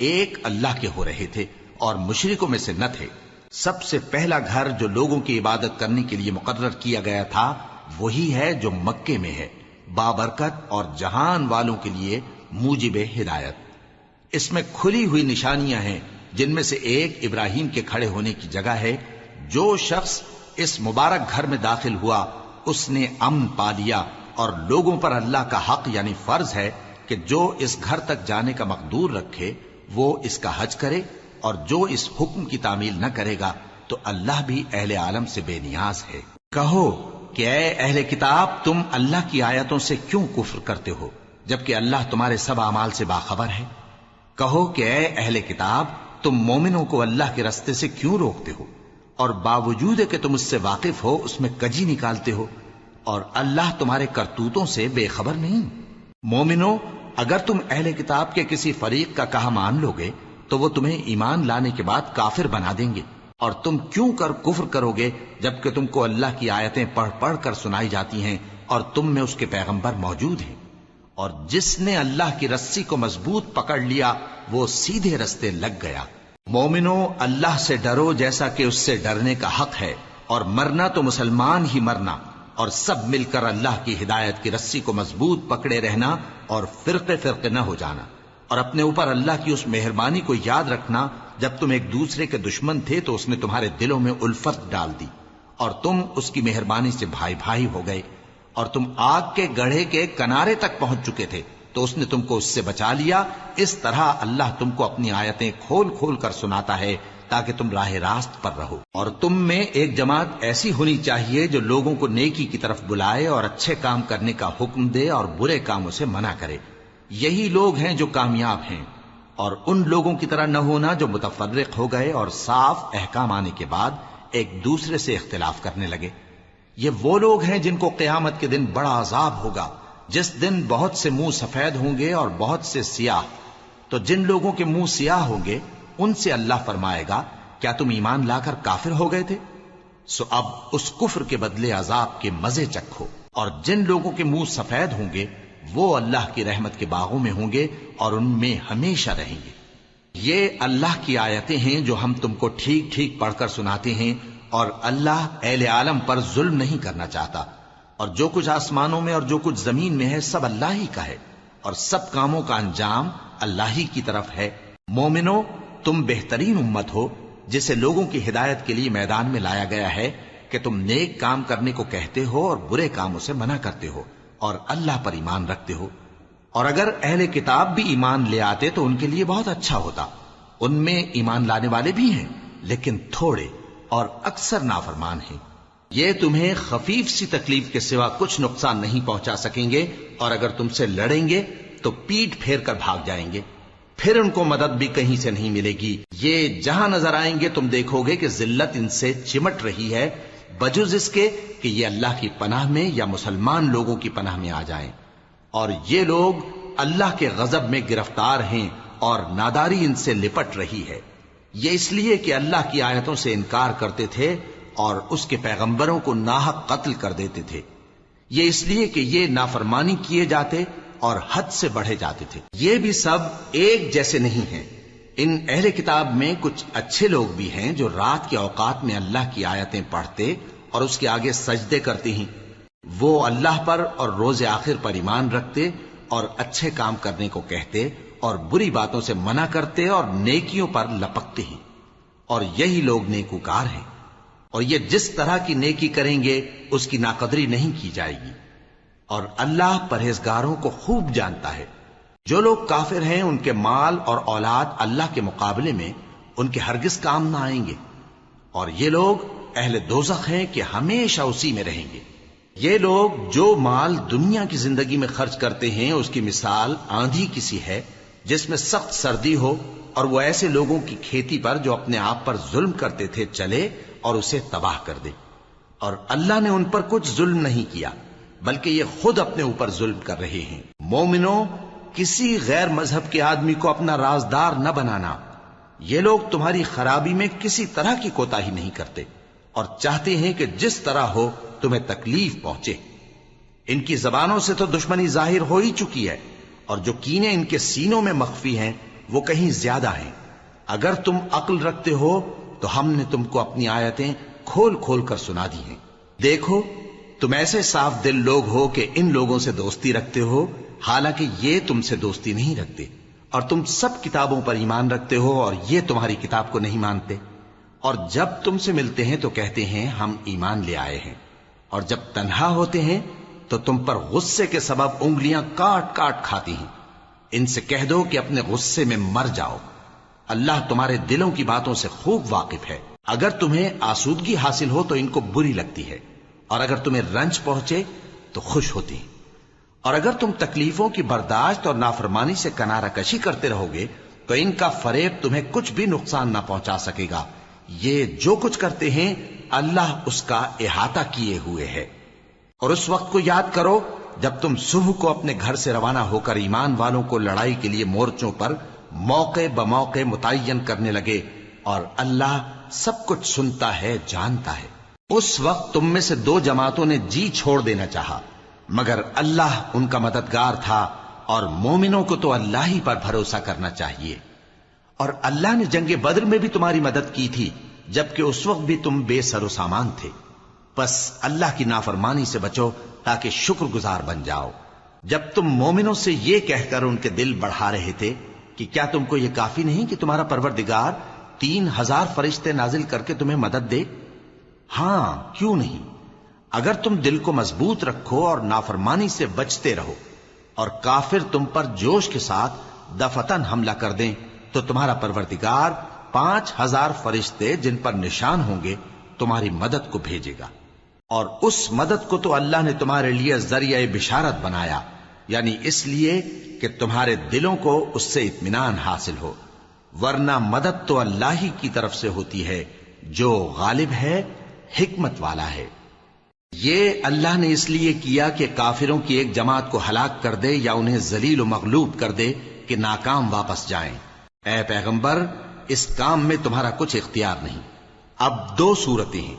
ایک اللہ کے ہو رہے تھے اور مشرکوں میں سے نہ تھے۔ سب سے پہلا گھر جو لوگوں کی عبادت کرنے کے لیے مقرر کیا گیا تھا وہی ہے جو مکے میں ہے، بابرکت اور جہان والوں کے لیے موجب ہدایت۔ اس میں کھلی ہوئی نشانیاں ہیں، جن میں سے ایک ابراہیم کے کھڑے ہونے کی جگہ ہے۔ جو شخص اس مبارک گھر میں داخل ہوا اس نے امن پا لیا، اور لوگوں پر اللہ کا حق یعنی فرض ہے کہ جو اس گھر تک جانے کا مقدور رکھے وہ اس کا حج کرے، اور جو اس حکم کی تعمیل نہ کرے گا تو اللہ بھی اہل عالم سے بے نیاز ہے۔ کہو کہ اے اہل کتاب، تم اللہ کی آیتوں سے کیوں کفر کرتے ہو جبکہ اللہ تمہارے سب اعمال سے باخبر ہے؟ کہو کہ اے اہل کتاب، تم مومنوں کو اللہ کے رستے سے کیوں روکتے ہو، اور باوجود کہ تم اس سے واقف ہو اس میں کجی نکالتے ہو، اور اللہ تمہارے کرتوتوں سے بے خبر نہیں؟ مومنو، اگر تم اہل کتاب کے کسی فریق کا کہا مان لو گے تو وہ تمہیں ایمان لانے کے بعد کافر بنا دیں گے، اور تم کیوں کر کفر کرو گے جبکہ تم کو اللہ کی آیتیں پڑھ پڑھ کر سنائی جاتی ہیں اور تم میں اس کے پیغمبر موجود ہیں؟ اور جس نے اللہ کی رسی کو مضبوط پکڑ لیا وہ سیدھے رستے لگ گیا۔ مومنو، اللہ سے ڈرو جیسا کہ اس سے ڈرنے کا حق ہے، اور مرنا تو مسلمان ہی مرنا، اور سب مل کر اللہ کی ہدایت کی رسی کو مضبوط پکڑے رہنا اور فرقے فرقے نہ ہو جانا، اور اپنے اوپر اللہ کی اس مہربانی کو یاد رکھنا جب تم ایک دوسرے کے دشمن تھے تو اس نے تمہارے دلوں میں الفت ڈال دی اور تم اس کی مہربانی سے بھائی بھائی ہو گئے، اور تم آگ کے گڑھے کے کنارے تک پہنچ چکے تھے تو اس نے تم کو اس سے بچا لیا۔ اس طرح اللہ تم کو اپنی آیتیں کھول کھول کر سناتا ہے تاکہ تم راہ راست پر رہو۔ اور تم میں ایک جماعت ایسی ہونی چاہیے جو لوگوں کو نیکی کی طرف بلائے اور اچھے کام کرنے کا حکم دے اور برے کاموں سے منع کرے۔ یہی لوگ ہیں جو کامیاب ہیں، اور ان لوگوں کی طرح نہ ہونا جو متفرق ہو گئے اور صاف احکام آنے کے بعد ایک دوسرے سے اختلاف کرنے لگے۔ یہ وہ لوگ ہیں جن کو قیامت کے دن بڑا عذاب ہوگا، جس دن بہت سے منہ سفید ہوں گے اور بہت سے سیاہ۔ تو جن لوگوں کے منہ سیاہ ہوں گے ان سے اللہ فرمائے گا، کیا تم ایمان لا کر کافر ہو گئے تھے؟ سو اب اس کفر کے بدلے عذاب کے مزے چکھو۔ اور جن لوگوں کے منہ سفید ہوں گے وہ اللہ کی رحمت کے باغوں میں ہوں گے اور ان میں ہمیشہ رہیں گے۔ یہ اللہ کی آیتیں ہیں جو ہم تم کو ٹھیک ٹھیک پڑھ کر سناتے ہیں، اور اللہ اہل عالم پر ظلم نہیں کرنا چاہتا، اور جو کچھ آسمانوں میں اور جو کچھ زمین میں ہے سب اللہ ہی کا ہے، اور سب کاموں کا انجام اللہ ہی کی طرف ہے۔ مومنو، تم بہترین امت ہو جسے لوگوں کی ہدایت کے لیے میدان میں لایا گیا ہے کہ تم نیک کام کرنے کو کہتے ہو اور برے کاموں سے منع کرتے ہو اور اللہ پر ایمان رکھتے ہو۔ اور اگر اہل کتاب بھی ایمان لے آتے تو ان کے لیے بہت اچھا ہوتا، ان میں ایمان لانے والے بھی ہیں لیکن تھوڑے اور اکثر نافرمان ہیں۔ یہ تمہیں خفیف سی تکلیف کے سوا کچھ نقصان نہیں پہنچا سکیں گے، اور اگر تم سے لڑیں گے تو پیٹ پھیر کر بھاگ جائیں گے، پھر ان کو مدد بھی کہیں سے نہیں ملے گی۔ یہ جہاں نظر آئیں گے تم دیکھو گے کہ ذلت ان سے چمٹ رہی ہے، بجز اس کے کہ یہ اللہ کی پناہ میں یا مسلمان لوگوں کی پناہ میں آ جائیں، اور یہ لوگ اللہ کے غضب میں گرفتار ہیں اور ناداری ان سے لپٹ رہی ہے۔ یہ اس لیے کہ اللہ کی آیتوں سے انکار کرتے تھے اور اس کے پیغمبروں کو ناحق قتل کر دیتے تھے۔ یہ اس لیے کہ یہ نافرمانی کیے جاتے اور حد سے بڑھے جاتے تھے۔ یہ بھی سب ایک جیسے نہیں ہیں۔ ان اہل کتاب میں کچھ اچھے لوگ بھی ہیں جو رات کے اوقات میں اللہ کی آیتیں پڑھتے اور اس کے آگے سجدے کرتے ہیں۔ وہ اللہ پر اور روز آخر پر ایمان رکھتے اور اچھے کام کرنے کو کہتے اور بری باتوں سے منع کرتے اور نیکیوں پر لپکتے ہیں، اور یہی لوگ نیکوکار ہیں۔ اور یہ جس طرح کی نیکی کریں گے اس کی ناقدری نہیں کی جائے گی، اور اللہ پرہیزگاروں کو خوب جانتا ہے۔ جو لوگ کافر ہیں ان کے مال اور اولاد اللہ کے مقابلے میں ان کے ہرگز کام نہ آئیں گے، اور یہ لوگ اہل دوزخ ہیں کہ ہمیشہ اسی میں رہیں گے۔ یہ لوگ جو مال دنیا کی زندگی میں خرچ کرتے ہیں اس کی مثال آندھی کسی ہے جس میں سخت سردی ہو، اور وہ ایسے لوگوں کی کھیتی پر جو اپنے آپ پر ظلم کرتے تھے چلے اور اسے تباہ کر دے۔ اور اللہ نے ان پر کچھ ظلم نہیں کیا بلکہ یہ خود اپنے اوپر ظلم کر رہے ہیں۔ مومنوں، کسی غیر مذہب کے آدمی کو اپنا رازدار نہ بنانا۔ یہ لوگ تمہاری خرابی میں کسی طرح کی کوتاہی نہیں کرتے اور چاہتے ہیں کہ جس طرح ہو تمہیں تکلیف پہنچے۔ ان کی زبانوں سے تو دشمنی ظاہر ہو ہی چکی ہے، اور جو کینے ان کے سینوں میں مخفی ہیں وہ کہیں زیادہ ہیں۔ اگر تم عقل رکھتے ہو تو ہم نے تم کو اپنی آیتیں کھول کھول کر سنا دی ہیں۔ دیکھو، تم ایسے صاف دل لوگ ہو کہ ان لوگوں سے دوستی رکھتے ہو، حالانکہ یہ تم سے دوستی نہیں رکھتے، اور تم سب کتابوں پر ایمان رکھتے ہو اور یہ تمہاری کتاب کو نہیں مانتے، اور جب تم سے ملتے ہیں تو کہتے ہیں ہم ایمان لے آئے ہیں، اور جب تنہا ہوتے ہیں تو تم پر غصے کے سبب انگلیاں کاٹ کاٹ کھاتی ہیں۔ ان سے کہہ دو کہ اپنے غصے میں مر جاؤ، اللہ تمہارے دلوں کی باتوں سے خوب واقف ہے۔ اگر تمہیں آسودگی حاصل ہو تو ان کو بری لگتی ہے، اور اگر تمہیں رنج پہنچے تو خوش ہوتی ہیں، اور اگر تم تکلیفوں کی برداشت اور نافرمانی سے کنارہ کشی کرتے رہو گے تو ان کا فریب تمہیں کچھ بھی نقصان نہ پہنچا سکے گا۔ یہ جو کچھ کرتے ہیں اللہ اس کا احاطہ کیے ہوئے ہے۔ اور اس وقت کو یاد کرو جب تم صبح کو اپنے گھر سے روانہ ہو کر ایمان والوں کو لڑائی کے لیے مورچوں پر موقع بموقع متعین کرنے لگے، اور اللہ سب کچھ سنتا ہے، جانتا ہے۔ اس وقت تم میں سے دو جماعتوں نے جی چھوڑ دینا چاہا، مگر اللہ ان کا مددگار تھا، اور مومنوں کو تو اللہ ہی پر بھروسہ کرنا چاہیے۔ اور اللہ نے جنگ بدر میں بھی تمہاری مدد کی تھی جبکہ اس وقت بھی تم بے سر و سامان تھے۔ بس اللہ کی نافرمانی سے بچو تاکہ شکر گزار بن جاؤ۔ جب تم مومنوں سے یہ کہہ کر ان کے دل بڑھا رہے تھے کہ کیا تم کو یہ کافی نہیں کہ تمہارا پروردگار 3000 فرشتے نازل کر کے تمہیں مدد دے؟ ہاں، کیوں نہیں؟ اگر تم دل کو مضبوط رکھو اور نافرمانی سے بچتے رہو، اور کافر تم پر جوش کے ساتھ دفتن حملہ کر دیں تو تمہارا پروردگار 5000 فرشتے جن پر نشان ہوں گے تمہاری مدد کو بھیجے گا، اور اس مدد کو تو اللہ نے تمہارے لیے ذریعہ بشارت بنایا، یعنی اس لیے کہ تمہارے دلوں کو اس سے اطمینان حاصل ہو، ورنہ مدد تو اللہ ہی کی طرف سے ہوتی ہے جو غالب ہے، حکمت والا ہے۔ یہ اللہ نے اس لیے کیا کہ کافروں کی ایک جماعت کو ہلاک کر دے یا انہیں ذلیل و مغلوب کر دے کہ ناکام واپس جائیں۔ اے پیغمبر، اس کام میں تمہارا کچھ اختیار نہیں۔ اب دو صورتیں ہیں،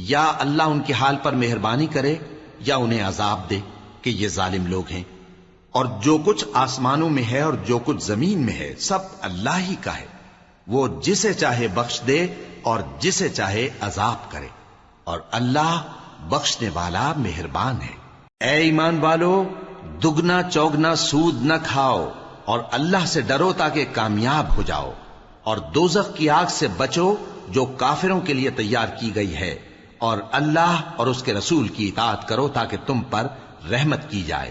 یا اللہ ان کے حال پر مہربانی کرے یا انہیں عذاب دے کہ یہ ظالم لوگ ہیں، اور جو کچھ آسمانوں میں ہے اور جو کچھ زمین میں ہے سب اللہ ہی کا ہے، وہ جسے چاہے بخش دے اور جسے چاہے عذاب کرے، اور اللہ بخشنے والا مہربان ہے۔ اے ایمان والو، دگنا چوگنا سود نہ کھاؤ اور اللہ سے ڈرو تاکہ کامیاب ہو جاؤ، اور دوزخ کی آگ سے بچو جو کافروں کے لیے تیار کی گئی ہے، اور اللہ اور اس کے رسول کی اطاعت کرو تاکہ تم پر رحمت کی جائے،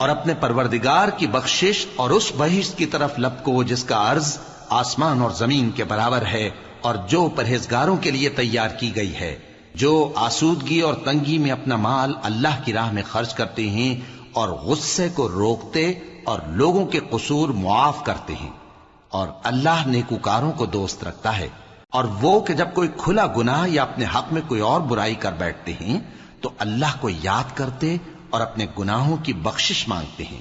اور اپنے پروردگار کی بخشش اور اس بہشت کی طرف لپکو جس کا عرض آسمان اور زمین کے برابر ہے اور جو پرہیزگاروں کے لیے تیار کی گئی ہے، جو آسودگی اور تنگی میں اپنا مال اللہ کی راہ میں خرچ کرتے ہیں اور غصے کو روکتے اور لوگوں کے قصور معاف کرتے ہیں، اور اللہ نیکوکاروں کو دوست رکھتا ہے۔ اور وہ کہ جب کوئی کھلا گناہ یا اپنے حق میں کوئی اور برائی کر بیٹھتے ہیں تو اللہ کو یاد کرتے اور اپنے گناہوں کی بخشش مانگتے ہیں،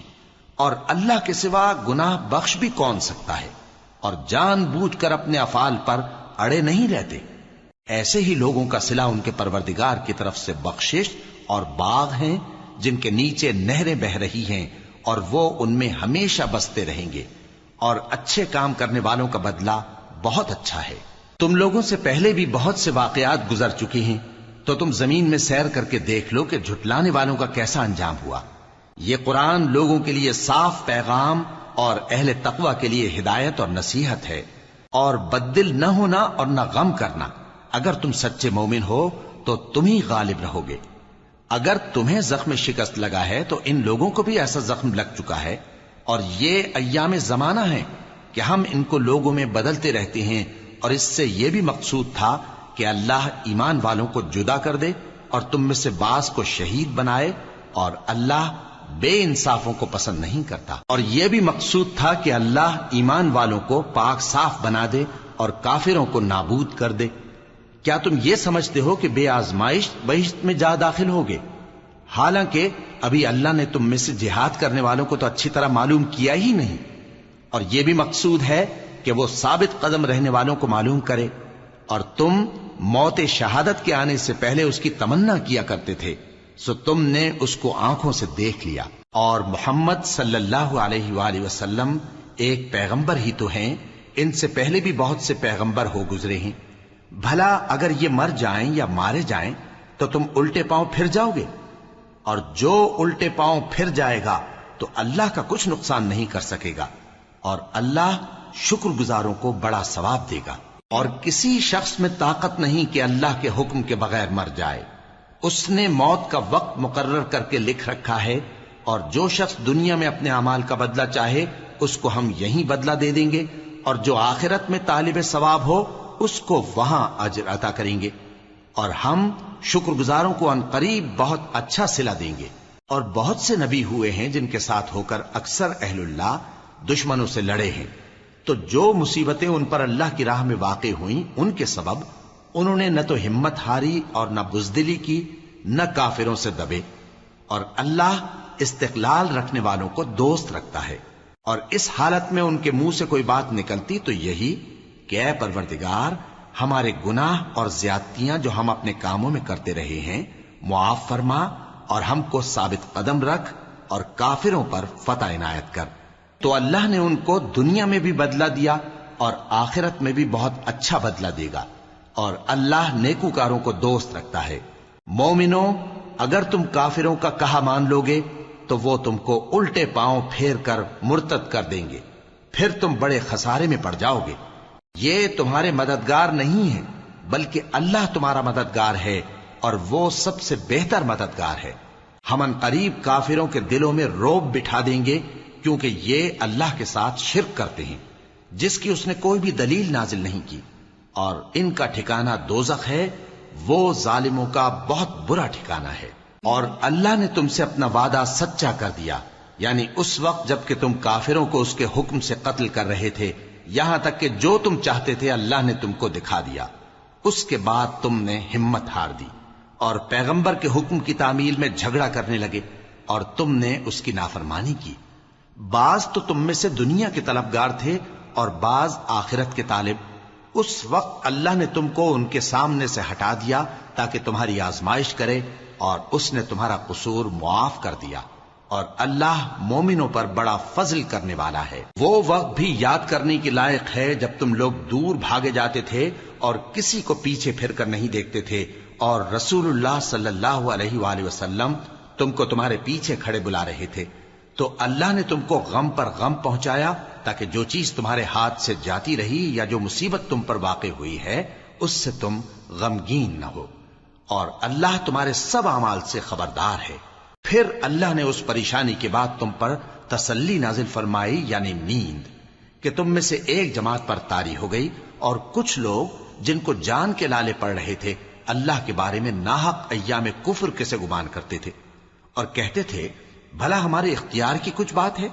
اور اللہ کے سوا گناہ بخش بھی کون سکتا ہے، اور جان بوجھ کر اپنے افعال پر اڑے نہیں رہتے۔ ایسے ہی لوگوں کا صلہ ان کے پروردگار کی طرف سے بخشش اور باغ ہیں جن کے نیچے نہریں بہ رہی ہیں، اور وہ ان میں ہمیشہ بستے رہیں گے، اور اچھے کام کرنے والوں کا بدلہ بہت اچھا ہے۔ تم لوگوں سے پہلے بھی بہت سے واقعات گزر چکے ہیں، تو تم زمین میں سیر کر کے دیکھ لو کہ جھٹلانے والوں کا کیسا انجام ہوا۔ یہ قرآن لوگوں کے لیے صاف پیغام اور اہل تقوی کے لیے ہدایت اور نصیحت ہے، اور بددل نہ ہونا اور نہ غم کرنا۔ اگر تم سچے مومن ہو تو تم ہی غالب رہو گے۔ اگر تمہیں زخم شکست لگا ہے تو ان لوگوں کو بھی ایسا زخم لگ چکا ہے، اور یہ ایام زمانہ ہے کہ ہم ان کو لوگوں میں بدلتے رہتے ہیں، اور اس سے یہ بھی مقصود تھا کہ اللہ ایمان والوں کو جدا کر دے اور تم میں سے بعض کو شہید بنائے، اور اللہ بے انصافوں کو پسند نہیں کرتا۔ اور یہ بھی مقصود تھا کہ اللہ ایمان والوں کو پاک صاف بنا دے اور کافروں کو نابود کر دے۔ کیا تم یہ سمجھتے ہو کہ بے آزمائش بہشت میں جا داخل ہوگے؟ حالانکہ ابھی اللہ نے تم میں سے جہاد کرنے والوں کو تو اچھی طرح معلوم کیا ہی نہیں، اور یہ بھی مقصود ہے کہ وہ ثابت قدم رہنے والوں کو معلوم کرے، اور تم موت شہادت کے آنے سے پہلے اس کی تمنا کیا کرتے تھے، سو تم نے اس کو آنکھوں سے دیکھ لیا۔ اور محمد صلی اللہ علیہ وآلہ وسلم ایک پیغمبر ہی تو ہیں، ان سے پہلے بھی بہت سے پیغمبر ہو گزرے ہیں۔ بھلا اگر یہ مر جائیں یا مارے جائیں تو تم الٹے پاؤں پھر جاؤ گے؟ اور جو الٹے پاؤں پھر جائے گا تو اللہ کا کچھ نقصان نہیں کر سکے گا، اور اللہ شکر گزاروں کو بڑا ثواب دے گا۔ اور کسی شخص میں طاقت نہیں کہ اللہ کے حکم کے بغیر مر جائے، اس نے موت کا وقت مقرر کر کے لکھ رکھا ہے، اور جو شخص دنیا میں اپنے اعمال کا بدلہ چاہے اس کو ہم یہیں بدلہ دے دیں گے، اور جو آخرت میں طالب ثواب ہو اس کو وہاں اجر عطا کریں گے، اور ہم شکر گزاروں کو ان قریب بہت اچھا صلہ دیں گے۔ اور بہت سے نبی ہوئے ہیں جن کے ساتھ ہو کر اکثر اہل اللہ دشمنوں سے لڑے ہیں، تو جو مصیبتیں ان پر اللہ کی راہ میں واقع ہوئیں ان کے سبب انہوں نے نہ تو ہمت ہاری اور نہ بزدلی کی، نہ کافروں سے دبے، اور اللہ استقلال رکھنے والوں کو دوست رکھتا ہے۔ اور اس حالت میں ان کے منہ سے کوئی بات نکلتی تو یہی کہ اے پروردگار، ہمارے گناہ اور زیادتیاں جو ہم اپنے کاموں میں کرتے رہے ہیں معاف فرما، اور ہم کو ثابت قدم رکھ اور کافروں پر فتح عنایت کر۔ تو اللہ نے ان کو دنیا میں بھی بدلہ دیا اور آخرت میں بھی بہت اچھا بدلہ دے گا، اور اللہ نیکوکاروں کو دوست رکھتا ہے۔ مومنوں، اگر تم کافروں کا کہا مان لوگے تو وہ تم کو الٹے پاؤں پھیر کر مرتد کر دیں گے، پھر تم بڑے خسارے میں پڑ جاؤ گے۔ یہ تمہارے مددگار نہیں ہیں بلکہ اللہ تمہارا مددگار ہے، اور وہ سب سے بہتر مددگار ہے۔ ہم ان قریب کافروں کے دلوں میں رعب بٹھا دیں گے، کیونکہ یہ اللہ کے ساتھ شرک کرتے ہیں جس کی اس نے کوئی بھی دلیل نازل نہیں کی، اور ان کا ٹھکانہ دوزخ ہے، وہ ظالموں کا بہت برا ٹھکانہ ہے۔ اور اللہ نے تم سے اپنا وعدہ سچا کر دیا، یعنی اس وقت جب کہ تم کافروں کو اس کے حکم سے قتل کر رہے تھے، یہاں تک کہ جو تم چاہتے تھے اللہ نے تم کو دکھا دیا۔ اس کے بعد تم نے ہمت ہار دی اور پیغمبر کے حکم کی تعمیل میں جھگڑا کرنے لگے، اور تم نے اس کی نافرمانی کی۔ بعض تو تم میں سے دنیا کے طلبگار تھے اور بعض آخرت کے طالب۔ اس وقت اللہ نے تم کو ان کے سامنے سے ہٹا دیا تاکہ تمہاری آزمائش کرے، اور اس نے تمہارا قصور معاف کر دیا، اور اللہ مومنوں پر بڑا فضل کرنے والا ہے۔ وہ وقت بھی یاد کرنے کے لائق ہے جب تم لوگ دور بھاگے جاتے تھے اور کسی کو پیچھے پھر کر نہیں دیکھتے تھے، اور رسول اللہ صلی اللہ علیہ وآلہ وسلم تم کو تمہارے پیچھے کھڑے بلا رہے تھے، تو اللہ نے تم کو غم پر غم پہنچایا تاکہ جو چیز تمہارے ہاتھ سے جاتی رہی یا جو مصیبت تم پر واقع ہوئی ہے اس سے تم غمگین نہ ہو، اور اللہ تمہارے سب اعمال سے خبردار ہے۔ پھر اللہ نے اس پریشانی کے بعد تم پر تسلی نازل فرمائی، یعنی نیند، کہ تم میں سے ایک جماعت پر طاری ہو گئی اور کچھ لوگ جن کو جان کے لالے پڑ رہے تھے اللہ کے بارے میں ناحق ایام کفر کے سے گمان کرتے تھے اور کہتے تھے بھلا ہمارے اختیار کی کچھ بات ہے؟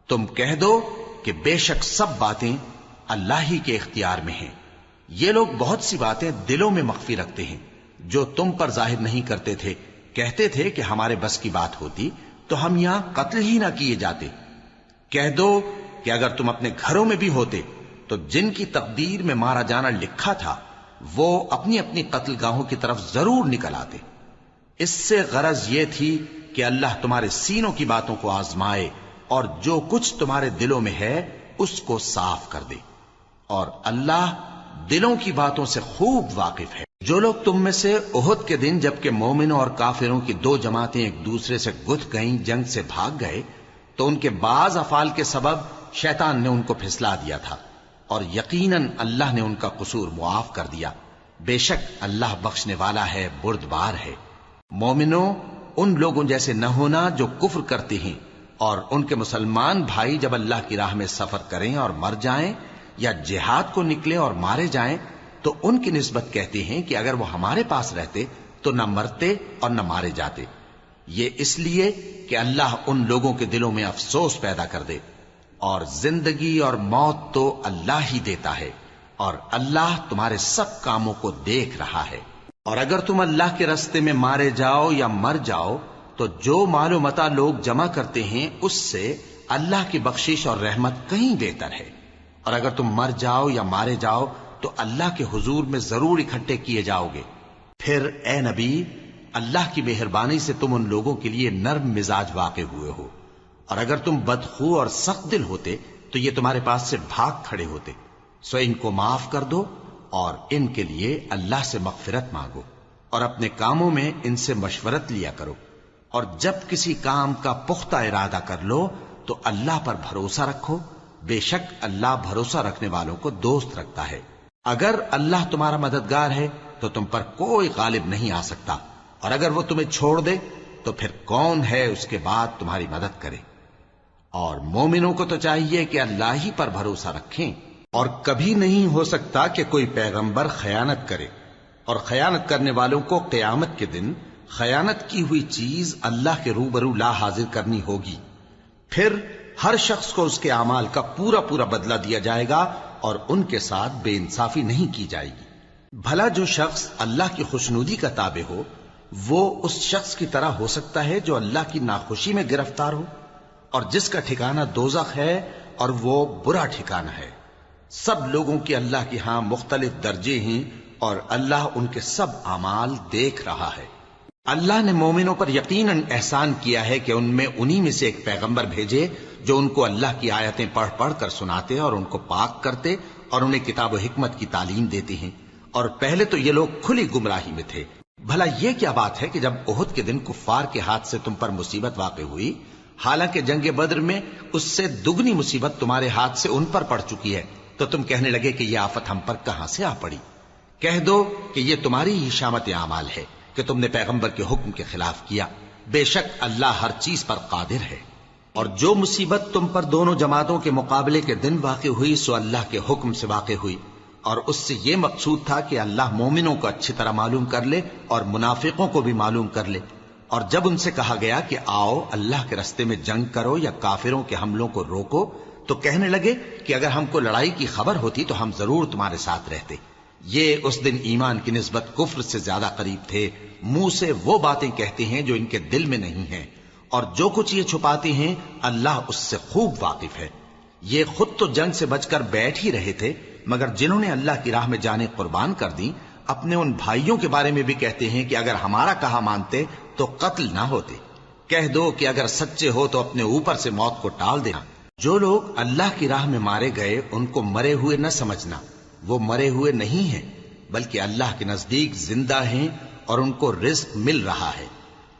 تم کہہ دو کہ بے شک سب باتیں اللہ ہی کے اختیار میں ہیں۔ یہ لوگ بہت سی باتیں دلوں میں مخفی رکھتے ہیں جو تم پر ظاہر نہیں کرتے تھے۔ کہتے تھے کہ ہمارے بس کی بات ہوتی تو ہم یہاں قتل ہی نہ کیے جاتے۔ کہہ دو کہ اگر تم اپنے گھروں میں بھی ہوتے تو جن کی تقدیر میں مارا جانا لکھا تھا وہ اپنی اپنی قتل گاہوں کی طرف ضرور نکل آتے۔ اس سے غرض یہ تھی کہ اللہ تمہارے سینوں کی باتوں کو آزمائے اور جو کچھ تمہارے دلوں میں ہے اس کو صاف کر دے، اور اللہ دلوں کی باتوں سے خوب واقف ہے۔ جو لوگ تم میں سے احد کے دن جبکہ مومنوں اور کافروں کی دو جماعتیں ایک دوسرے سے گتھ گئیں جنگ سے بھاگ گئے تو ان کے بعض افعال کے سبب شیطان نے ان کو پھسلا دیا تھا، اور یقیناً اللہ نے ان کا قصور معاف کر دیا۔ بے شک اللہ بخشنے والا ہے، بردبار ہے۔ مومنوں، ان لوگوں جیسے نہ ہونا جو کفر کرتے ہیں، اور ان کے مسلمان بھائی جب اللہ کی راہ میں سفر کریں اور مر جائیں یا جہاد کو نکلیں اور مارے جائیں تو ان کی نسبت کہتے ہیں کہ اگر وہ ہمارے پاس رہتے تو نہ مرتے اور نہ مارے جاتے۔ یہ اس لیے کہ اللہ ان لوگوں کے دلوں میں افسوس پیدا کر دے، اور زندگی اور موت تو اللہ ہی دیتا ہے، اور اللہ تمہارے سب کاموں کو دیکھ رہا ہے۔ اور اگر تم اللہ کے راستے میں مارے جاؤ یا مر جاؤ تو جو مال و متاع لوگ جمع کرتے ہیں اس سے اللہ کی بخشش اور رحمت کہیں بہتر ہے، اور اگر تم مر جاؤ یا مارے جاؤ تو اللہ کے حضور میں ضرور اکٹھے کیے جاؤ گے۔ پھر اے نبی، اللہ کی مہربانی سے تم ان لوگوں کے لیے نرم مزاج واقع ہوئے ہو، اور اگر تم بدخو اور سخت دل ہوتے تو یہ تمہارے پاس سے بھاگ کھڑے ہوتے۔ سو ان کو معاف کر دو اور ان کے لیے اللہ سے مغفرت مانگو، اور اپنے کاموں میں ان سے مشورت لیا کرو، اور جب کسی کام کا پختہ ارادہ کر لو تو اللہ پر بھروسہ رکھو، بے شک اللہ بھروسہ رکھنے والوں کو دوست رکھتا ہے۔ اگر اللہ تمہارا مددگار ہے تو تم پر کوئی غالب نہیں آ سکتا، اور اگر وہ تمہیں چھوڑ دے تو پھر کون ہے اس کے بعد تمہاری مدد کرے؟ اور مومنوں کو تو چاہیے کہ اللہ ہی پر بھروسہ رکھیں، اور کبھی نہیں ہو سکتا کہ کوئی پیغمبر خیانت کرے، اور خیانت کرنے والوں کو قیامت کے دن خیانت کی ہوئی چیز اللہ کے روبرو لا حاضر کرنی ہوگی۔ پھر ہر شخص کو اس کے اعمال کا پورا پورا بدلہ دیا جائے گا، اور ان کے ساتھ بے انصافی نہیں کی جائے گی۔ بھلا جو شخص اللہ کی خوشنودی کا تابع ہو وہ اس شخص کی طرح ہو سکتا ہے جو اللہ کی ناخوشی میں گرفتار ہو، اور جس کا ٹھکانہ دوزخ ہے اور وہ برا ٹھکانہ ہے۔ سب لوگوں کے اللہ کے ہاں مختلف درجے ہیں، اور اللہ ان کے سب اعمال دیکھ رہا ہے۔ اللہ نے مومنوں پر یقیناً احسان کیا ہے کہ ان میں انہی میں سے ایک پیغمبر بھیجے جو ان کو اللہ کی آیتیں پڑھ پڑھ کر سناتے اور ان کو پاک کرتے اور انہیں کتاب و حکمت کی تعلیم دیتے ہیں، اور پہلے تو یہ لوگ کھلی گمراہی میں تھے۔ بھلا یہ کیا بات ہے کہ جب احد کے دن کفار کے ہاتھ سے تم پر مصیبت واقع ہوئی، حالانکہ جنگ بدر میں اس سے دگنی مصیبت تمہارے ہاتھ سے ان پر پڑ چکی ہے، تو تم کہنے لگے کہ یہ آفت ہم پر کہاں سے آ پڑی؟ کہہ دو کہ یہ تمہاری ہی شامت اعمال ہے کہ تم نے پیغمبر کے حکم کے خلاف کیا، بے شک اللہ ہر چیز پر قادر ہے۔ اور جو مصیبت تم پر دونوں جماعتوں کے مقابلے کے دن واقع ہوئی سو اللہ کے حکم سے واقع ہوئی، اور اس سے یہ مقصود تھا کہ اللہ مومنوں کو اچھی طرح معلوم کر لے اور منافقوں کو بھی معلوم کر لے۔ اور جب ان سے کہا گیا کہ آؤ اللہ کے راستے میں جنگ کرو یا کافروں کے حملوں کو روکو، تو کہنے لگے کہ اگر ہم کو لڑائی کی خبر ہوتی تو ہم ضرور تمہارے ساتھ رہتے۔ یہ اس دن ایمان کی نسبت کفر سے زیادہ قریب تھے، منہ سے وہ باتیں کہتے ہیں جو ان کے دل میں نہیں ہیں، اور جو کچھ یہ چھپاتے ہیں اللہ اس سے خوب واقف ہے۔ یہ خود تو جنگ سے بچ کر بیٹھ ہی رہے تھے، مگر جنہوں نے اللہ کی راہ میں جانیں قربان کر دیں اپنے ان بھائیوں کے بارے میں بھی کہتے ہیں کہ اگر ہمارا کہا مانتے تو قتل نہ ہوتے۔ کہہ دو کہ اگر سچے ہو تو اپنے اوپر سے موت کو ٹال دینا۔ جو لوگ اللہ کی راہ میں مارے گئے ان کو مرے ہوئے نہ سمجھنا، وہ مرے ہوئے نہیں ہیں بلکہ اللہ کے نزدیک زندہ ہیں اور ان کو رزق مل رہا ہے۔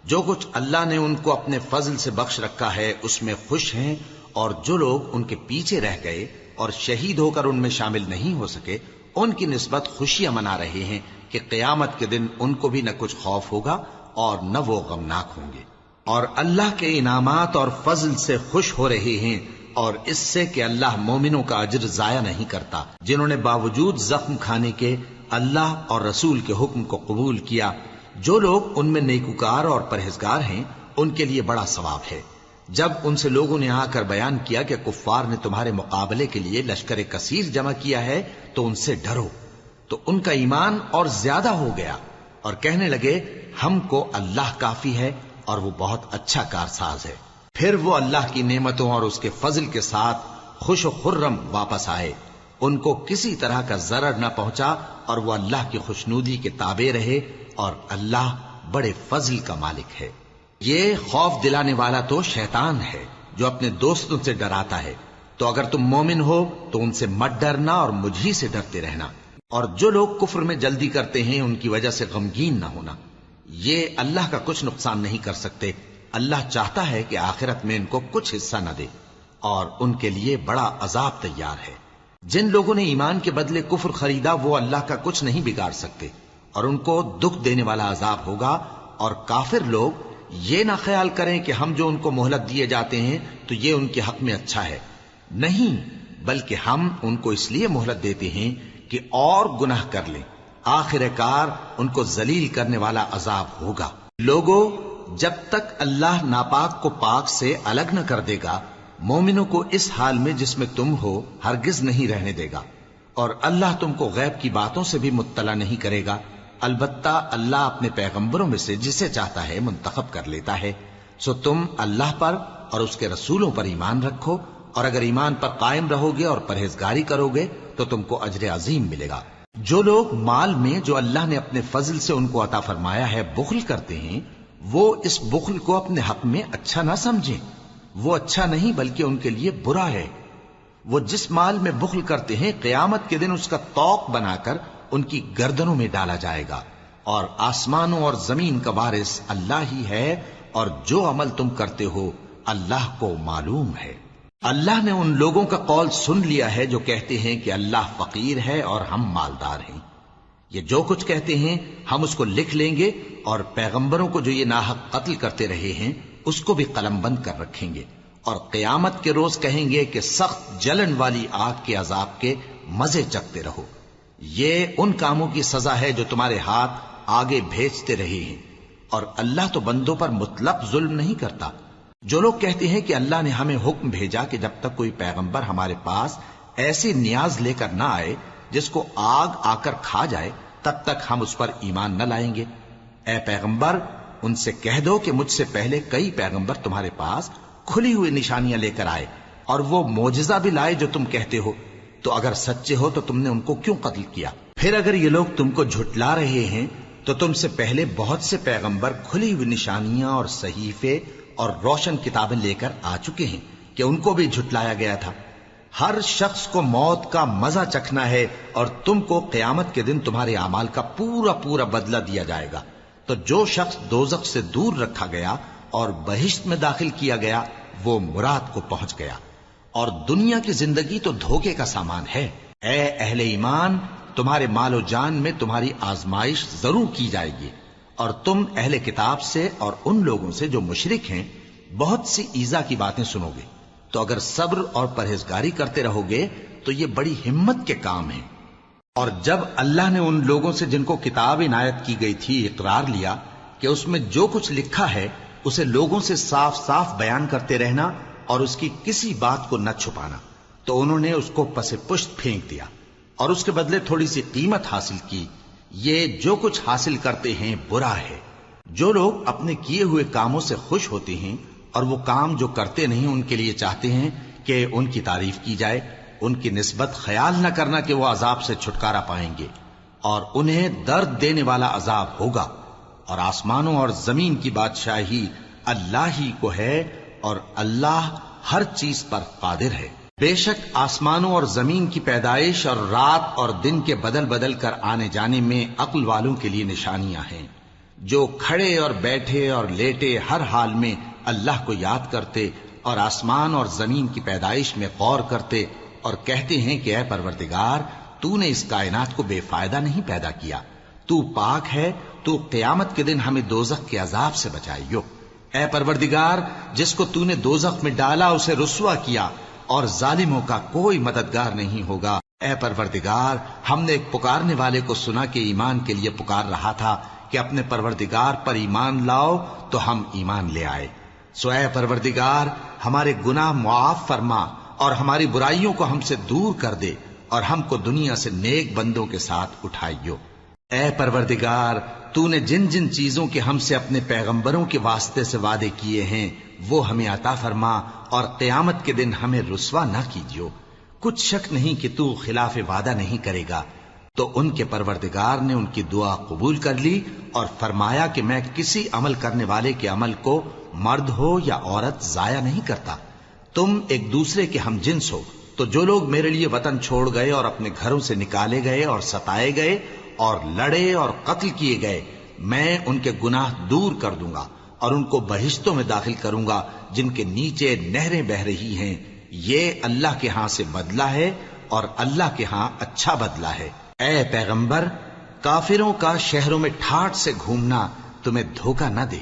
جو کچھ اللہ نے ان کو اپنے فضل سے بخش رکھا ہے اس میں خوش ہیں، اور جو لوگ ان کے پیچھے رہ گئے اور شہید ہو کر ان میں شامل نہیں ہو سکے ان کی نسبت خوشیاں منا رہے ہیں کہ قیامت کے دن ان کو بھی نہ کچھ خوف ہوگا اور نہ وہ غمناک ہوں گے، اور اللہ کے انعامات اور فضل سے خوش ہو رہے ہیں اور اس سے کہ اللہ مومنوں کا اجر ضائع نہیں کرتا جنہوں نے باوجود زخم کھانے کے اللہ اور رسول کے حکم کو قبول کیا۔ جو لوگ ان میں نیکوکار اور پرہیزگار ہیں ان کے لیے بڑا ثواب ہے۔ جب ان سے لوگوں نے آ کر بیان کیا کہ کفار نے تمہارے مقابلے کے لیے لشکر کثیر جمع کیا ہے تو ان سے ڈرو، تو ان کا ایمان اور زیادہ ہو گیا اور کہنے لگے ہم کو اللہ کافی ہے اور وہ بہت اچھا کارساز ہے۔ پھر وہ اللہ کی نعمتوں اور اس کے فضل کے ساتھ خوش و خرم واپس آئے، ان کو کسی طرح کا ضرر نہ پہنچا اور وہ اللہ کی خوشنودی کے تابع رہے، اور اللہ بڑے فضل کا مالک ہے۔ یہ خوف دلانے والا تو شیطان ہے جو اپنے دوستوں سے ڈراتا ہے، تو اگر تم مومن ہو تو ان سے مت ڈرنا اور مجھ ہی سے ڈرتے رہنا، اور جو لوگ کفر میں جلدی کرتے ہیں ان کی وجہ سے غمگین نہ ہونا، یہ اللہ کا کچھ نقصان نہیں کر سکتے۔ اللہ چاہتا ہے کہ آخرت میں ان کو کچھ حصہ نہ دے، اور ان کے لیے بڑا عذاب تیار ہے۔ جن لوگوں نے ایمان کے بدلے کفر خریدا وہ اللہ کا کچھ نہیں بگاڑ سکتے، اور ان کو دکھ دینے والا عذاب ہوگا۔ اور کافر لوگ یہ نہ خیال کریں کہ ہم جو ان کو مہلت دیے جاتے ہیں تو یہ ان کے حق میں اچھا ہے، نہیں، بلکہ ہم ان کو اس لیے مہلت دیتے ہیں کہ اور گناہ کر لیں، آخر کار ان کو ذلیل کرنے والا عذاب ہوگا۔ لوگوں، جب تک اللہ ناپاک کو پاک سے الگ نہ کر دے گا، مومنوں کو اس حال میں جس میں تم ہو ہرگز نہیں رہنے دے گا، اور اللہ تم کو غیب کی باتوں سے بھی مطلع نہیں کرے گا۔ البتہ اللہ اپنے پیغمبروں میں سے جسے چاہتا ہے منتخب کر لیتا ہے۔ سو تم اللہ پر اور اس کے رسولوں پر ایمان رکھو، اور اگر ایمان پر قائم رہو گے اور پرہیزگاری کرو گے تو تم کو اجر عظیم ملے گا۔ جو لوگ مال میں جو اللہ نے اپنے فضل سے ان کو عطا فرمایا ہے بخل کرتے ہیں، وہ اس بخل کو اپنے حق میں اچھا نہ سمجھیں، وہ اچھا نہیں بلکہ ان کے لیے برا ہے۔ وہ جس مال میں بخل کرتے ہیں قیامت کے دن اس کا طوق بنا کر ان کی گردنوں میں ڈالا جائے گا، اور آسمانوں اور زمین کا وارث اللہ ہی ہے، اور جو عمل تم کرتے ہو اللہ کو معلوم ہے۔ اللہ نے ان لوگوں کا قول سن لیا ہے جو کہتے ہیں کہ اللہ فقیر ہے اور ہم مالدار ہیں۔ یہ جو کچھ کہتے ہیں ہم اس کو لکھ لیں گے، اور پیغمبروں کو جو یہ ناحق قتل کرتے رہے ہیں اس کو بھی قلم بند کر رکھیں گے، اور قیامت کے روز کہیں گے کہ سخت جلن والی آگ کے عذاب کے مزے چکھتے رہو۔ یہ ان کاموں کی سزا ہے جو تمہارے ہاتھ آگے بھیجتے رہے ہیں، اور اللہ تو بندوں پر مطلق ظلم نہیں کرتا۔ جو لوگ کہتے ہیں کہ اللہ نے ہمیں حکم بھیجا کہ جب تک کوئی پیغمبر ہمارے پاس ایسی نیاز لے کر نہ آئے جس کو آگ آ کر کھا جائے تب تک ہم اس پر ایمان نہ لائیں گے۔ اے پیغمبر، ان سے کہہ دو کہ مجھ سے پہلے کئی پیغمبر تمہارے پاس کھلی ہوئی نشانیاں لے کر آئے، اور وہ معجزہ بھی لائے جو تم کہتے ہو، تو اگر سچے ہو تو تم نے ان کو کیوں قتل کیا؟ پھر اگر یہ لوگ تم کو جھٹلا رہے ہیں تو تم سے پہلے بہت سے پیغمبر کھلی ہوئی نشانیاں اور صحیفے اور روشن کتابیں لے کر آ چکے ہیں کہ ان کو بھی جھٹلایا گیا تھا۔ ہر شخص کو موت کا مزہ چکھنا ہے، اور تم کو قیامت کے دن تمہارے اعمال کا پورا پورا بدلہ دیا جائے گا۔ تو جو شخص دوزخ سے دور رکھا گیا اور بہشت میں داخل کیا گیا وہ مراد کو پہنچ گیا، اور دنیا کی زندگی تو دھوکے کا سامان ہے۔ اے اہل ایمان، تمہارے مال و جان میں تمہاری آزمائش ضرور کی جائے گی، اور تم اہل کتاب سے اور ان لوگوں سے جو مشرک ہیں بہت سی ایذا کی باتیں سنو گے، تو اگر صبر اور پرہیزگاری کرتے رہو گے تو یہ بڑی ہمت کے کام ہیں۔ اور جب اللہ نے ان لوگوں سے جن کو کتاب عنایت کی گئی تھی اقرار لیا کہ اس میں جو کچھ لکھا ہے اسے لوگوں سے صاف صاف بیان کرتے رہنا اور اس کی کسی بات کو نہ چھپانا، تو انہوں نے اس کو پس پشت پھینک دیا اور اس کے بدلے تھوڑی سی قیمت حاصل کی۔ یہ جو کچھ حاصل کرتے ہیں برا ہے۔ جو لوگ اپنے کیے ہوئے کاموں سے خوش ہوتے ہیں اور وہ کام جو کرتے نہیں ان کے لیے چاہتے ہیں کہ ان کی تعریف کی جائے، ان کی نسبت خیال نہ کرنا کہ وہ عذاب سے چھٹکارا پائیں گے، اور انہیں درد دینے والا عذاب ہوگا۔ اور آسمانوں اور زمین کی بادشاہی اللہ ہی کو ہے، اور اللہ ہر چیز پر قادر ہے۔ بے شک آسمانوں اور زمین کی پیدائش اور رات اور دن کے بدل بدل کر آنے جانے میں عقل والوں کے لیے نشانیاں ہیں، جو کھڑے اور بیٹھے اور لیٹے ہر حال میں اللہ کو یاد کرتے اور آسمان اور زمین کی پیدائش میں غور کرتے اور کہتے ہیں کہ اے پروردگار، تو نے اس کائنات کو بے فائدہ نہیں پیدا کیا، تو پاک ہے، تو قیامت کے دن ہمیں دوزخ کے عذاب سے بچائیو۔ اے پروردگار، جس کو تو نے دوزخ میں ڈالا اسے رسوا کیا، اور ظالموں کا کوئی مددگار نہیں ہوگا۔ اے پروردگار، ہم نے ایک پکارنے والے کو سنا کہ ایمان کے لیے پکار رہا تھا کہ اپنے پروردگار پر ایمان لاؤ، تو ہم ایمان لے آئے۔ سو اے پروردگار، ہمارے گناہ معاف فرما اور ہماری برائیوں کو ہم سے دور کر دے، اور ہم کو دنیا سے نیک بندوں کے ساتھ اٹھائیو۔ اے پروردگار، تو نے جن جن چیزوں کے ہم سے اپنے پیغمبروں کے واسطے سے وعدے کیے ہیں وہ ہمیں عطا فرما، اور قیامت کے دن ہمیں رسوا نہ کیجیو۔ کچھ شک نہیں کہ تو خلاف وعدہ نہیں کرے گا۔ تو ان کے پروردگار نے ان کی دعا قبول کر لی اور فرمایا کہ میں کسی عمل کرنے والے کے عمل کو مرد ہو یا عورت ضائع نہیں کرتا۔ تم ایک دوسرے کے ہم جنس ہو، تو جو لوگ میرے لیے وطن چھوڑ گئے اور اپنے گھروں سے نکالے گئے اور ستائے گئے اور لڑے اور قتل کیے گئے، میں ان کے گناہ دور کر دوں گا اور ان کو بہشتوں میں داخل کروں گا جن کے نیچے نہریں بہ رہی ہیں۔ یہ اللہ کے ہاں سے بدلہ ہے اور اللہ کے ہاں اچھا بدلہ ہے۔ اے پیغمبر، کافروں کا شہروں میں ٹھاٹھ سے گھومنا تمہیں دھوکہ نہ دے۔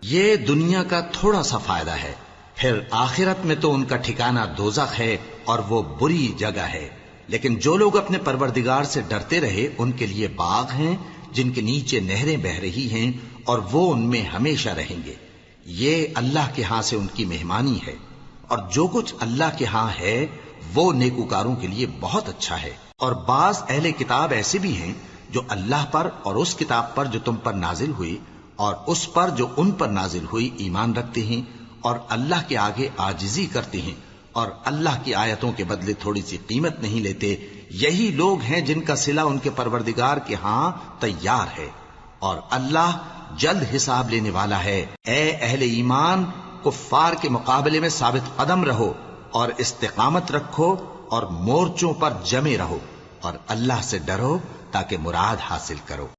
یہ دنیا کا تھوڑا سا فائدہ ہے، پھر آخرت میں تو ان کا ٹھکانہ دوزخ ہے اور وہ بری جگہ ہے۔ لیکن جو لوگ اپنے پروردگار سے ڈرتے رہے ان کے لیے باغ ہیں جن کے نیچے نہریں بہ رہی ہیں، اور وہ ان میں ہمیشہ رہیں گے۔ یہ اللہ کے ہاں سے ان کی مہمانی ہے، اور جو کچھ اللہ کے ہاں ہے وہ نیکوکاروں کے لیے بہت اچھا ہے۔ اور بعض اہل کتاب ایسے بھی ہیں جو اللہ پر اور اس کتاب پر جو تم پر نازل ہوئی اور اس پر جو ان پر نازل ہوئی ایمان رکھتے ہیں، اور اللہ کے آگے عاجزی کرتے ہیں، اور اللہ کی آیتوں کے بدلے تھوڑی سی قیمت نہیں لیتے۔ یہی لوگ ہیں جن کا صلہ ان کے پروردگار کے ہاں تیار ہے، اور اللہ جلد حساب لینے والا ہے۔ اے اہل ایمان، کفار کے مقابلے میں ثابت قدم رہو اور استقامت رکھو اور مورچوں پر جمے رہو، اور اللہ سے ڈرو تاکہ مراد حاصل کرو۔